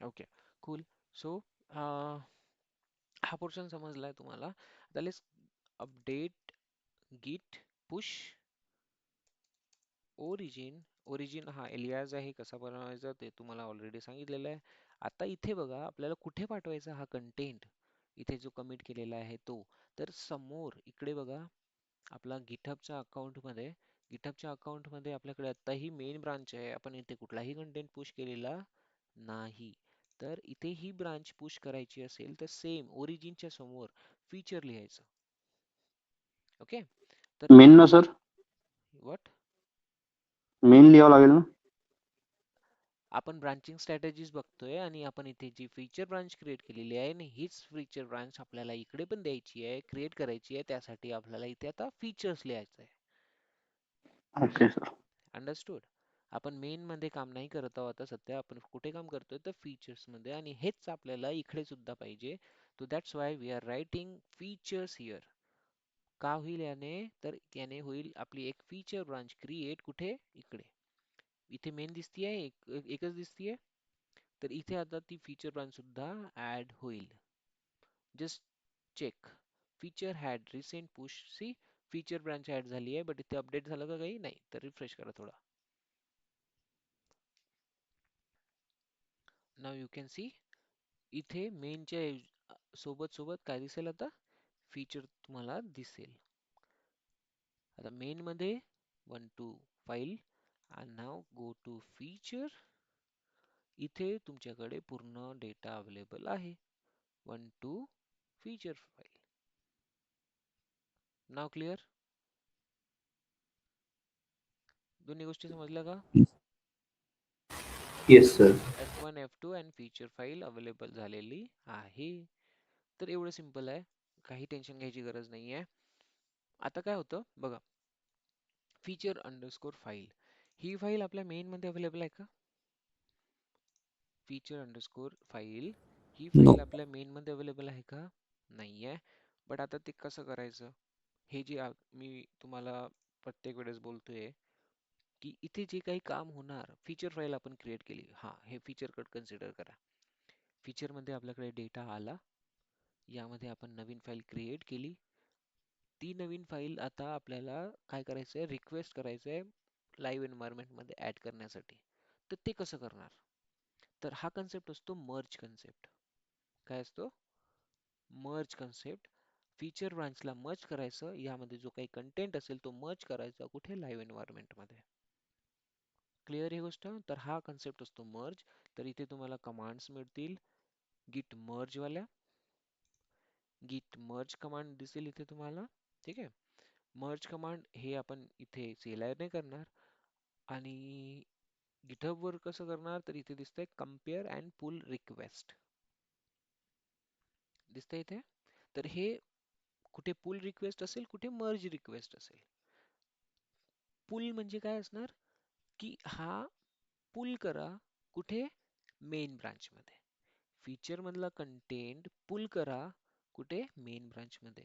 Okay cool. सो हा पोर्शन समजलाय तुम्हाला. आता let's update git push origin हा एलियाज आहे, कसा बनवायचा ते तुम्हाला ऑलरेडी सांगितलेलं आहे. आता इथे बघा आपल्याला कुठे पाठवायचा हा कंटेंट, इथे जो कमिट केलेला आहे तो. तर समोर इकडे बघा आपला गिटहबच्या अकाउंट मध्ये आपल्याकडे आताही मेन ब्रांच आहे. आपण इथे कुठलाही कंटेंट पुश केलेला नाही. तर इथे ही ब्रांच पुश करायची असेल तर सेम ओरिजिनच्या समोर फीचर लिहायचं. ओके तर मेन ना सर, व्हॉट मेन लिहावं लागेल ना. आपण ब्रांचिंग स्ट्रॅटेजीज बघतोय आणि आपण इथे जी फीचर ब्रांच क्रिएट केलेली आहे आणि हीच फीचर ब्रांच आपल्याला इकडे पण द्यायची आहे, क्रिएट करायची आहे. त्यासाठी आपल्याला इथे आता फीचर्स लिहायचं आहे. Okay sir. अंडरस्टूड? आपण मेन मध्ये काम नाही करत आहोत आता सध्या, आपण कुठे काम करतोय तर फीचर्स मध्ये, आणि हेच आपल्याला इकडे सुद्धा पाहिजे. तो that's why we are writing features here. का होईल याने? तर याने होईल आपली एक फीचर ब्रांच क्रिएट. कुठे? इकडे. इथे मेन दिसतीये, एकच दिसतीये. तर इथे आता ती फीचर ब्रांच सुद्धा ऍड होईल. Just check feature had recent push. See feature branch add झाली आहे, बट इथे अपडेट झालं का काही नाही. तर रिफ्रेश करा थोडा. नाव यू कॅन सी इथे मेनच्या सोबत सोबत काय दिसेल आता? फीचर तुम्हाला दिसेल. आता मेन मध्ये 1 2 फाईल आणि नाव गो टू फीचर. इथे तुमच्याकडे पूर्ण डेटा अवेलेबल आहे. 1 2 फीचर फाईल. नाव क्लिअर? दोन्ही गोष्टी समजल्या का? Yes sir. F1 F2 आणि फीचर फाईल अवेलेबल झालेली आहे. तर एवढं सिंपल आहे, काही टेन्शन घ्यायची गरज नाही आहे. आता काय होतं बघा, फीचर अंडरस्कोर फाईल ही फाईल आपल्या मेन मध्ये अवेलेबल आहे का? फीचर अंडरस्कोर फाईल ही नो. फाईल आपल्या मेन मध्ये अवेलेबल आहे का? नाही आहे. बट आता ते कसं करायचं? हे जे मी तुम्हाला प्रत्येक वेळेस बोलतोय की इथे जे काही काम होणार, फीचर फाईल आपण क्रिएट केली, हा हे फीचर कट कन्सिडर करा. फीचर मध्ये आपल्याकडे डेटा आला, यामध्ये आपण नवीन फाईल क्रिएट केली. ती नवीन फाईल आता आपल्याला काय करायचंय? रिक्वेस्ट करायचंय लाईव्ह एन्व्हायरमेंट मध्ये ऍड करण्यासाठी. तर ते कसं करणार? तर हा कन्सेप्ट असतो मर्ज कन्सेप्ट. काय असतो? Merge concept. फीचर ब्रांचला मर्ज करायचं, यामध्ये जो काही कंटेंट असेल तो मर्ज करायचा कुठे? लाईव्ह एन्व्हायरमेंट मध्ये. क्लिअर ही गोष्ट? तर हा कन्सेप्ट असतो मर्ज. तर इथे तुम्हाला कमांड्स मिळतील गिट मर्ज वाल्या. गिट मर्ज कमांड दिसेल इथे तुम्हाला. ठीक आहे. मर्ज कमांड हे आपण इथे CLI ने करणार, आणि गिटहब वर कसं करणार? तर इथे दिसतंय कम्पेअर अँड पुल रिक्वेस्ट दिसतंय इथे. तर हे कुठे पुल रिक्वेस्ट असेल, कुठे मर्ज रिक्वेस्ट असेल. पुल म्हणजे काय असणार की हा पुल करा कुठे? मेन ब्रांच मध्ये. फीचर मधला कंटेंट पुल करा कुठे? मेन ब्रांच मध्ये.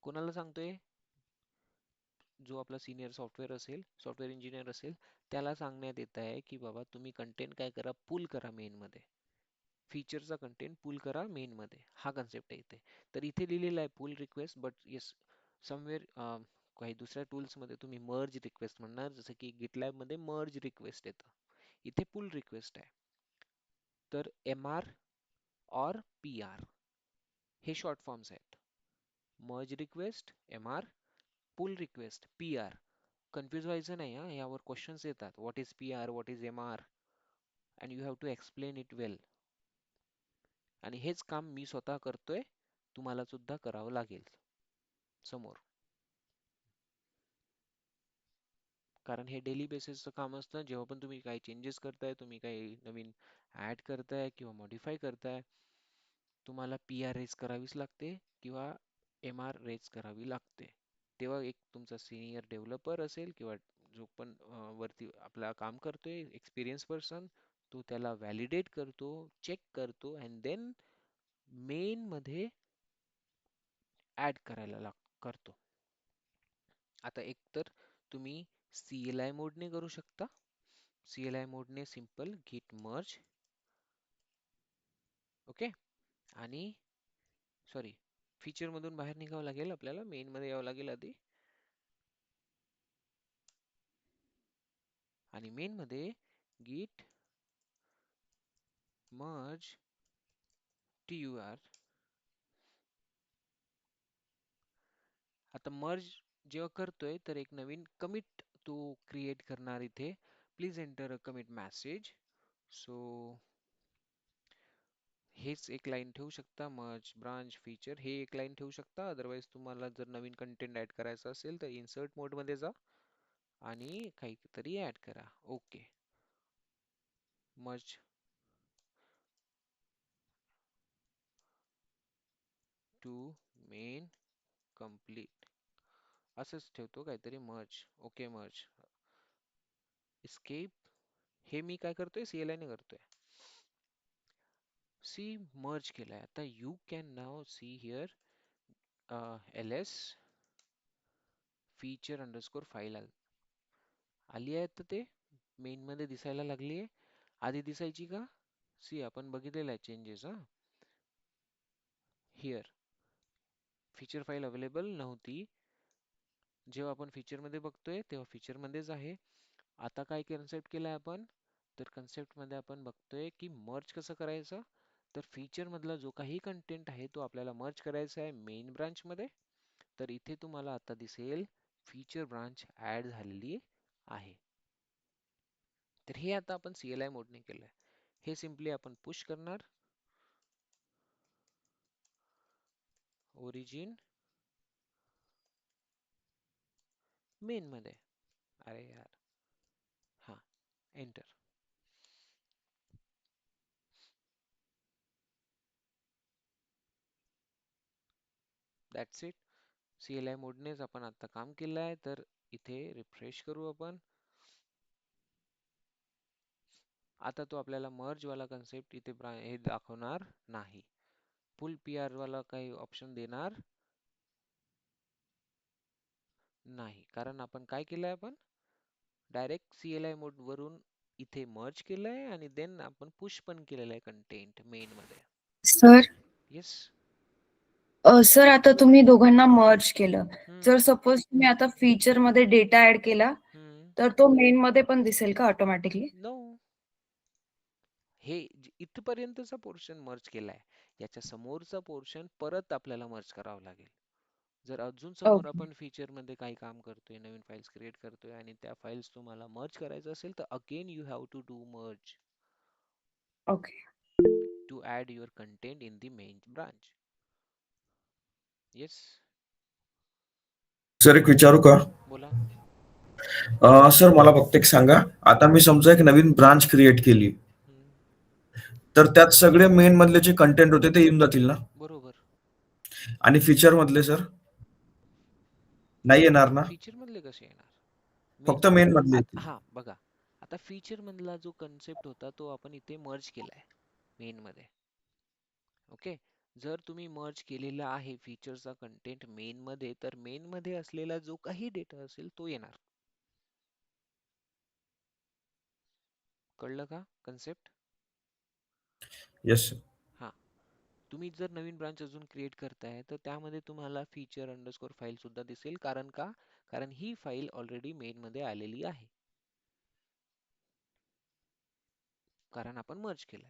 कोणाला सांगतोय? जो आपला सिनियर सॉफ्टवेअर असेल, सॉफ्टवेअर इंजिनियर असेल, त्याला सांगण्यात येत आहे की बाबा तुम्ही कंटेंट काय करा? पुल करा मेन मध्ये. फीचरचा कंटेंट पुल करा मेन मध्ये. हा कन्सेप्ट आहे इथे. तर इथे लिहिलेला आहे pull request, but yes somewhere काही दुसऱ्या टूल्स मध्ये तुम्ही मर्ज रिक्वेस्ट म्हणणार, जसं की गिटलॅब मध्ये मर्ज रिक्वेस्ट येतं. इथे पुल रिक्वेस्ट आहे. तर MR और PR हे शॉर्ट फॉर्म्स आहेत. Merge request MR, pull request PR. Confuse व्हायचं नाही हा, यावर क्वेश्चन्स येतात. What is P R, what is M R, and you have to explain it well. आणि हेच काम मी स्वतः करतोय, तुम्हाला सुद्धा करावं लागेल समोर, कारण हे डेली बेसिसचं काम असतं. जेव्हा पण तुम्ही काही चेंजेस करताय, तुम्ही काही नवीन ऍड करताय किंवा मॉडिफाय करताय, तुम्हाला पी आर रेज करावीच लागते किंवा एम आर रेज करावी लागते. तेव्हा एक तुमचा सिनियर डेव्हलपर असेल किंवा जो पण वरती आपला काम करतोय एक्सपिरियन्स पर्सन, तो त्याला व्हॅलिडेट करतो, चेक करतो अँड देन मेन मध्ये ऍड करायला करतो. आता एक तर तुम्ही CLI मोडने करू शकता. CLI मोडने सिंपल git merge, ओके, आणि सॉरी, फीचर मधून बाहेर निघावं लागेल, आपल्याला मेन मध्ये यावं लागेल आधी, आणि मेन मध्ये git merge tur. आता मर्ज जेव्हा करतोय तर एक नवीन कमिट तो क्रिएट करणार इथे. Please enter a commit message. So हेच एक लाईन ठेवू शकता, मर्ज ब्रांच फीचर हे एक लाईन ठेवू शकता. अदरवाइज तुम्हाला जर नवीन कंटेंट ऍड करायचं असेल तर इन्सर्ट मोड मध्ये जा आणि काहीतरी ऍड करा. Okay, merge to main complete असंच ठेवतो काहीतरी. Merge, okay, merge escape. हे मी काय करतोय, CLI ने करतोय. सी मर्ज केलाय. आता you can now see here ls feature underscore file आली आहे. तर ते मेन मध्ये दिसायला लागली आहे. आधी दिसायची का? सी आपण बघितलेला आहे चेंजेस. हा, हिअर फीचर फाईल अवेलेबल नव्हती. जेव्हा आपण फीचर मध्ये बघतोय तेव्हा फीचर मध्येच आहे. आता काय कन्सेप्ट केलाय आपण, तर कन्सेप्ट मध्ये आपण बघतोय की मर्ज कसं करायचं. तर फीचर मधला जो काही कंटेंट आहे तो आपल्याला मर्ज करायचा आहे मेन ब्रांच मध्ये. तर इथे तुम्हाला आता दिसेल फीचर ब्रांच ऍड झालेली आहे. तर हे आता आपण CLI मोडने केलंय. हे सिम्पली आपण पुश करणार ओरिजिन मेन मध्ये. अरे यार, हा, एंटर. That's it. CLI मोडनेच आपण आता काम केलं आहे. तर इथे रिफ्रेश करू आपण. आता तो आपल्याला मर्ज वाला कन्सेप्ट इथे हे दाखवणार नाही. फुल PR वाला काही ऑप्शन देणार नाही, कारण आपण काय केलंय, आपण डायरेक्ट CLI मोड वरून इथे मर्ज केलंय आणि देन आपण पुश पण केलेलं आहे कंटेंट मेन मध्ये. Sir yes. सर आता तुम्ही दोघांना मर्ज केलं. जर हम्म. सपोज तुम्ही आता फीचर मध्ये डेटा ऍड केला तर तो मेन मध्ये पण दिसेल का ऑटोमॅटिकली? नो, हे इथपर्यंतचा पोर्शन मर्ज केलाय. याच्या समोरचा पोर्शन परत आपल्याला मर्ज करावा लागेल. जर अजून समोर ओके आपण फीचर मध्ये काही काम करतोय, नवीन फाइल्स क्रिएट करतोय आणि त्या फाइल्स तुम्हाला मर्ज करायचं असेल तर again you have to do merge okay. To add your content in the main branch. Yes, sir एक विचारू का? बोला. सर मला फक्त एक सांगा, आता मी समजा एक नवीन ब्रांच क्रिएट केली, हम्म, तर त्यात सगळे मेन मधले जे कंटेंट होते ते येऊन जातील ना? बरोबर. आणि फीचर मधले सर नाही येणार ना? फीचर मधले कसे येणार? फक्त मेन मधले येतील. हा बघा, आता फीचर मधला जो कन्सेप्ट होता तो आपण इथे मर्ज केलाय मेन मध्ये. ओके, जर तुम्ही मर्ज केलेला आहे फीचरचा कंटेंट मेन मध्ये, तर मेन मध्ये असलेला जो काही डेटा असेल तो येणार. कळलं का कन्सेप्ट? Yes sir. हा, तुम्ही जर नवीन ब्रांच अजून क्रिएट करताय तर त्यामध्ये तुम्हाला फीचर अंडरस्कोर फाईल सुद्धा दिसेल. कारण का? कारण ही फाईल ऑलरेडी मेन मध्ये आलेली आहे, कारण आपण मर्ज केलंय.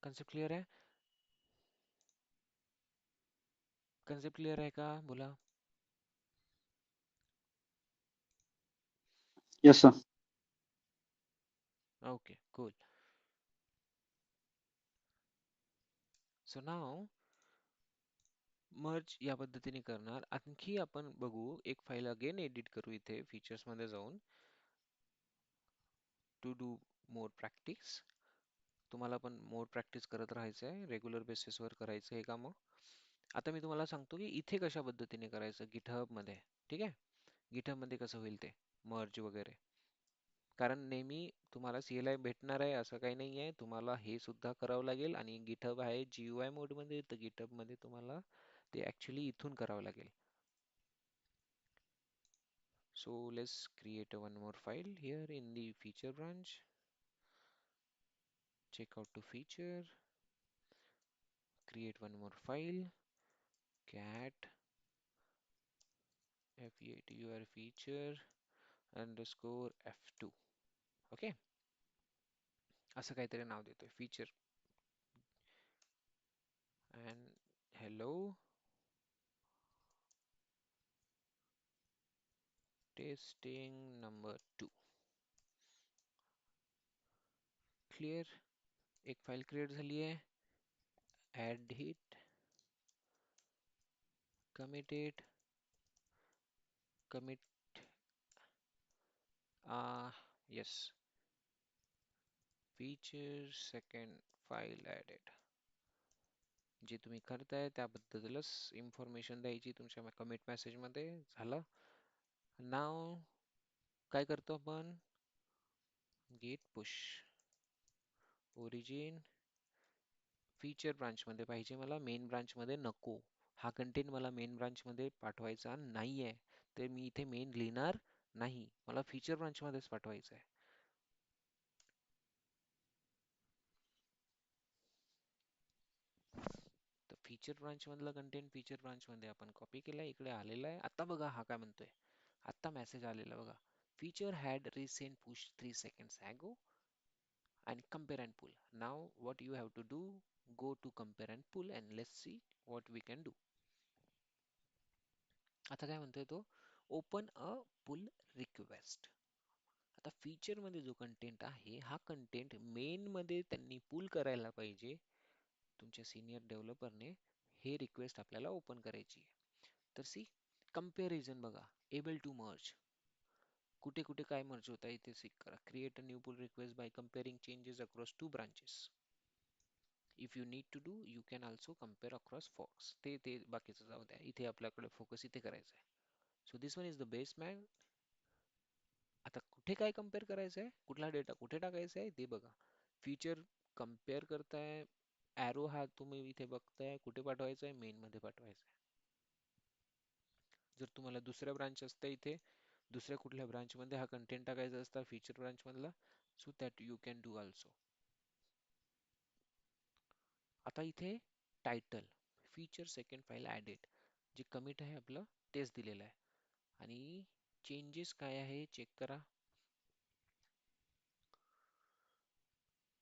कन्सेप्ट क्लिअर आहे? कन्सेप्ट क्लिअर आहे का? बोला. Yes, sir. Okay, cool. So now merge या पद्धतीने करणार. आणखी आपण बघू एक फाईल अगेन एडिट करू इथे फीचर्स मध्ये जाऊन टू डू मोर प्रॅक्टिस. तुम्हाला पण मोर प्रॅक्टिस करत राहायचं आहे, रेग्युलर बेसिसवर करायचं हे काम. आता मी तुम्हाला सांगतो की इथे कशा पद्धतीने करायचं गिटहब मध्ये. ठीक आहे, गिटहब मध्ये कसं होईल ते मर्ज वगैरे. कारण नेहमी तुम्हाला CLI भेटणार आहे असं काही नाही आहे, तुम्हाला हे सुद्धा करावं लागेल. आणि गिटहब आहे GUI मोड मध्ये, तर गिटहब मध्ये तुम्हाला ते ऍक्च्युली इथून करावं लागेल. So let's create one more file here in the feature branch. Check out to feature, create one more file, cat featur feature underscore f2. Okay, असं काहीतरी नाव देतोय feature and hello testing number 2. Clear, एक file create झाली आहे. add hit, committed, commit yes, feature second file added. जे तुम्ही करताय त्याबद्दलच इन्फॉर्मेशन द्यायची तुमच्या कमिट मेसेज मध्ये. झालं. नाव काय करतो आपण, git push origin feature branch मध्ये पाहिजे मला, मेन ब्रांच मध्ये नको. हा कंटेंट मला मेन ब्रांच मध्ये पाठवायचा नाहीये, तर मी इथे मेन लिहिणार नाही, मला फीचर ब्रांच मध्येच पाठवायचं आहे. तर फीचर ब्रांच मधला कंटेंट फीचर ब्रांच मध्ये आपण कॉपी केलाय, इकडे आलेला आहे. आता बघा हा काय म्हणतोय, आता मेसेज आलेला बघा, feature had recent push 3 seconds ago and compare and pull. Now what you have to do, go to compare and pull and let's see what we can do. आता काय म्हणतोय तो, open a pull request. आता feature मध्ये जो content आहे हा content main मध्ये त्यांनी पुल करायला पाहिजे तुमच्या सिनियर डेव्हलपरने. हे रिक्वेस्ट आपल्याला ओपन करायची आहे. तर सी कंपॅरिझन बघा, एबल टू मर्ज, कुठे कुठे काय मर्ज होता इथे सिक करा. Create a new pull request by comparing changes across two branches. If you need to do you can also compare across forks. ते बाकीचं जाऊ द्या, इथे आपल्याकडे फोकस इथे करायचं आहे. So this one is the base man. आता कुठे काय कम्पेअर करायचं आहे, कुठला डेटा कुठे टाकायचा आहे ते बघा. फीचर कम्पेअर करताय, ॲरो हा तुम्ही इथे बघताय, कुठे पाठवायचा आहे, मेन मध्ये पाठवायचा आहे. जर तुम्हाला दुसऱ्या ब्रांच असते इथे, दुसऱ्या कुठल्या ब्रांच मध्ये हा कंटेंट टाकायचा असता फीचर ब्रांच मधला, so that you can do also. आता इथे title feature second file added, जे कमिट आहे आपलं तेच दिलेलं आहे. आणि चेंजेस काय आहे चेक करा.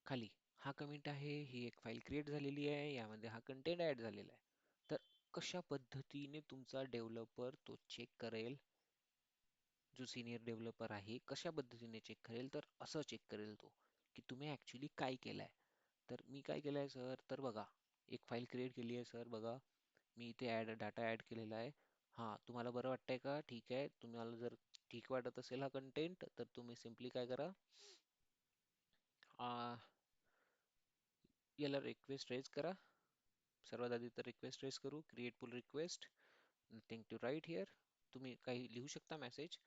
खाली हा कमिट आहे, ही एक फाईल क्रिएट झालेली आहे, यामध्ये हा कंटेंट ऍड झालेला आहे. तर कशा पद्धतीने तुमचा डेव्हलपर तो चेक करेल, जो सिनियर डेव्हलपर आहे कशा पद्धतीने चेक करेल, तर असं चेक करेल तो की तुम्ही ऍक्च्युली काय केलंय. तर मी काय केलंय सर, तर बघा एक फाईल क्रिएट केली आहे सर, बघा मी इथे डाटा ऍड केलेला आहे. हा तुम्हाला बरं वाटतंय का, ठीक आहे. तुम्हाला जर ठीक वाटत असेल हा कंटेंट, तर तुम्ही सिम्पली काय करा, याला रिक्वेस्ट रेज करा. सर्वात आधी तर रिक्वेस्ट रेज करू, create pull request, nothing to write here. तुम्ही काही लिहू शकता message,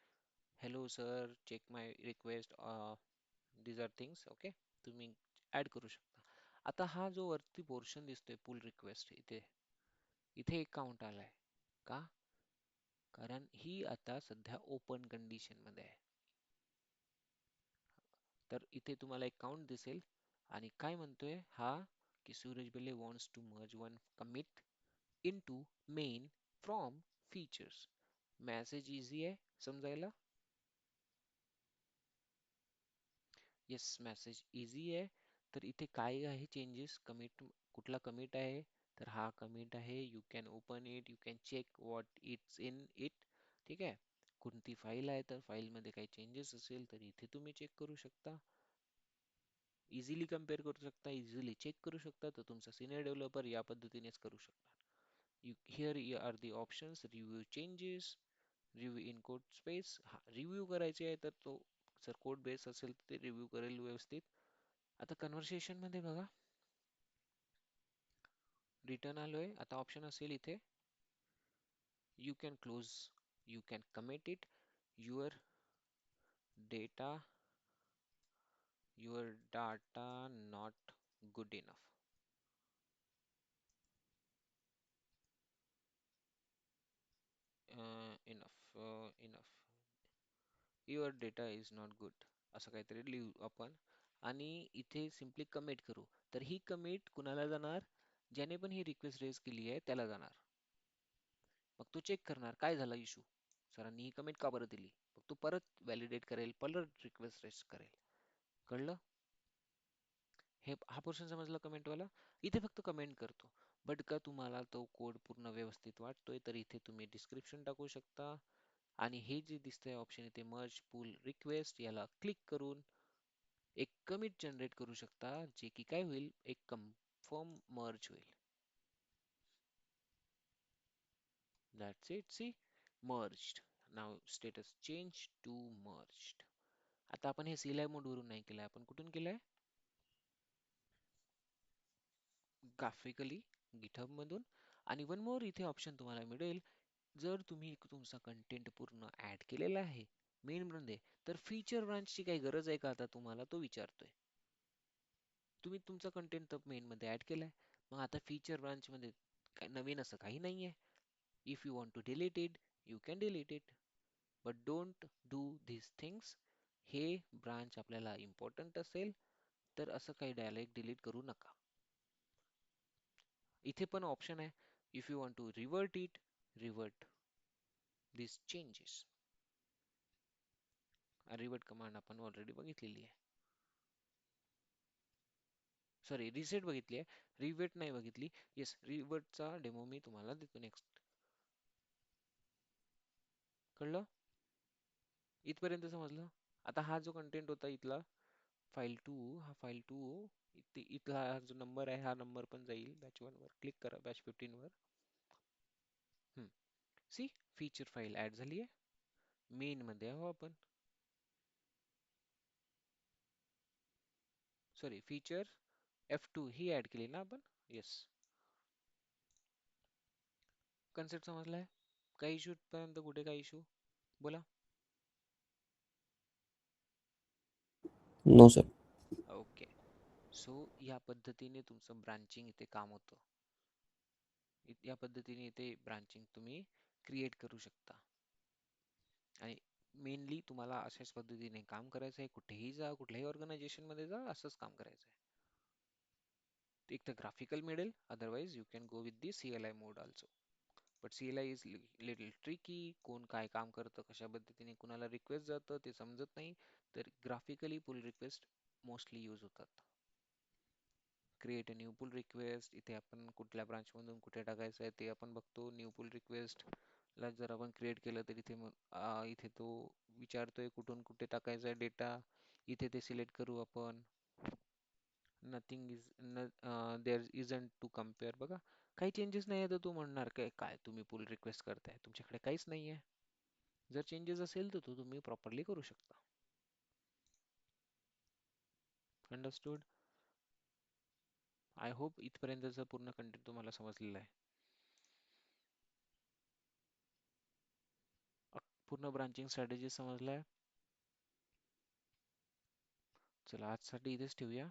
hello sir check my request, these are things. Okay, तुम्ही ऍड करू शकता. आता हा जो वरती पोर्शन दिसतोय पुल रिक्वेस्ट, इथे इथे एक काउंट आलाय का, कारण ही आता सध्या ओपन कंडिशन मध्ये आहे. तर इथे तुम्हाला एक काउंट दिसेल. आणि काय म्हणतोय हा, की Suraj Bele wants to merge one commit into main from features. Message easy आहे समजायला. येस, मेसेज इझी आहे. तर इथे काय आहे चेंजेस, कमिट कुठला कमिट आहे, तर हा कमिट आहे. You can open it, you can check what it's in it. ठीक आहे, कोणती फाईल आहे, तर फाईलमध्ये काही चेंजेस असेल तर इथे तुम्ही चेक करू शकता, इझिली कम्पेअर करू शकता, इझिली चेक करू शकता. तर तुमचा सिनियर डेव्हलपर या पद्धतीनेच करू शकणार. Here are the options: review changes, review in code space. हा रिव्ह्यू करायचे आहे तर तो जर कोड बेस असेल तर ते रिव्ह्यू करेल व्यवस्थित. आता कन्व्हर्सेशन मध्ये बघा, रिटर्न आलोय. आता ऑप्शन असेल इथे, you can close, you can commit it, your data not good enough. Enough your data is not good, असं काहीतरी लिहू आपण आणि इथे सिम्पली कमिट करू. तर ही कमिट कुणाला जाणार? ज्याने पण ही रिक्वेस्ट रेज केली आहे त्याला जाणार. मग तो चेक करणार काय झाला इशू, सरांनी ही कमिट का बरं दिली. मग तो परत व्हॅलिडेट करेल, परत रिक्वेस्ट रेज करेल. कळलं? हे हा पोर्शन समजला कमेंट वाला. इथे फक्त कमेंट करतो. बट का तुम्हाला तो कोड पूर्ण व्यवस्थित वाटतोय तर इथे तुम्ही डिस्क्रिप्शन टाकू शकता आणि हे जे दिसतंय ऑप्शन इथे मर्ज पुल रिक्वेस्ट, याला क्लिक करून एक कमिट जनरेट करू शकता, जे की काय होईल, एक कन्फर्म मर्ज होईल. That's it. See, merged. Now status change to merged. आता आपण हे CLI मोड वरून नाही केलंय, आपण कुठून केलंय? ग्राफिकली गिटहब मधून. आणि वन मोर इथे ऑप्शन तुम्हाला मिळेल, जर तुम्ही तुमचा कंटेंट पूर्ण ऍड केलेला आहे मेन मध्ये, तर फीचर ब्रांचची काही गरज आहे का आता तुम्हाला, तो विचारतोय. तुम्ही तुमचा कंटेंट तर मेन मध्ये ऍड केलाय, मग आता फीचर ब्रांच मध्ये नवीन असं काही नाहीये. If you want to delete it, you can delete it, but don't do this things. हे ब्रांच आपल्याला इम्पॉर्टंट असेल तर असं काही डायरेक्ट डिलीट करू नका. इथे पण ऑप्शन आहे, if you want to revert it, revert this changes. Revert command आपण ऑलरेडी बघितलेली आहे. सॉरी, रिसेट बघितली आहे, रिव्हर्ट नाही बघितली. येस, रिव्हर्टचा डेमो मी तुम्हाला देतो नेक्स्ट. कळलं? इथपर्यंत समजलं? आता हा जो कंटेंट होता इथला फाईल 2, हा फाईल 2 इथला हा जो नंबर आहे, हा नंबर पण जाईल बॅच 1 वर. क्लिक करा बॅच 15 वर. सी, फीचर फाईल ऍड झाली आहे. मेन मध्ये आहो आपण. सॉरी, फीचर F2 ही ऍड केली ना आपण. येस, कन्सेप्ट समजलाय? काही इश्यू पर्यंत? कुठे काही इश्यू? बोला. No sir. ओके. सो या पद्धतीने तुमचं ब्रांचिंग इथे काम होतं. या पद्धतीने इथे ब्रांचिंग तुम्ही क्रिएट करू शकता. आणि मेनली तुम्हाला अशाच पद्धतीने काम करायचं आहे. कुठेही जा, कुठल्याही ऑर्गनायझेशन मध्ये जा, असंच काम करायचं आहे. एक तर ग्राफिकल मिळेल, otherwise you can go with the CLI mode also. But CLI is little tricky. कोण काय काम करतं, कशा पद्धतीने कुणाला रिक्वेस्ट जातं ते समजत नाही, तर graphically pull request mostly use होतात. Create a new pull request, इथे आपण कुठल्या ब्रांच मधून कुठे टाकायचं आहे ते आपण बघतो. न्यू पुल रिक्वेस्ट ला जर आपण क्रिएट केलं तर इथे इथे तो विचारतोय कुठून कुठे टाकायचा आहे डेटा. इथे ते सिलेक्ट करू आपण. Nothing is there isn't to compare. बघा, काही चेंजेस नाही आहे तर तू म्हणणार काय काय तुम्ही पुल रिक्वेस्ट करताय, तुमच्याकडे काहीच नाही आहे. जर चेंजेस असेल तर तो तुम्ही प्रॉपरली करू शकता. अंडरस्टूड? आय होप इथपर्यंतचं पूर्ण कंटेंट तुम्हाला समजलेलं आहे. पूर्ण ब्रांचिंग स्ट्रॅटेजी समजलाय? चला, आजसाठी इथेच ठेवूया.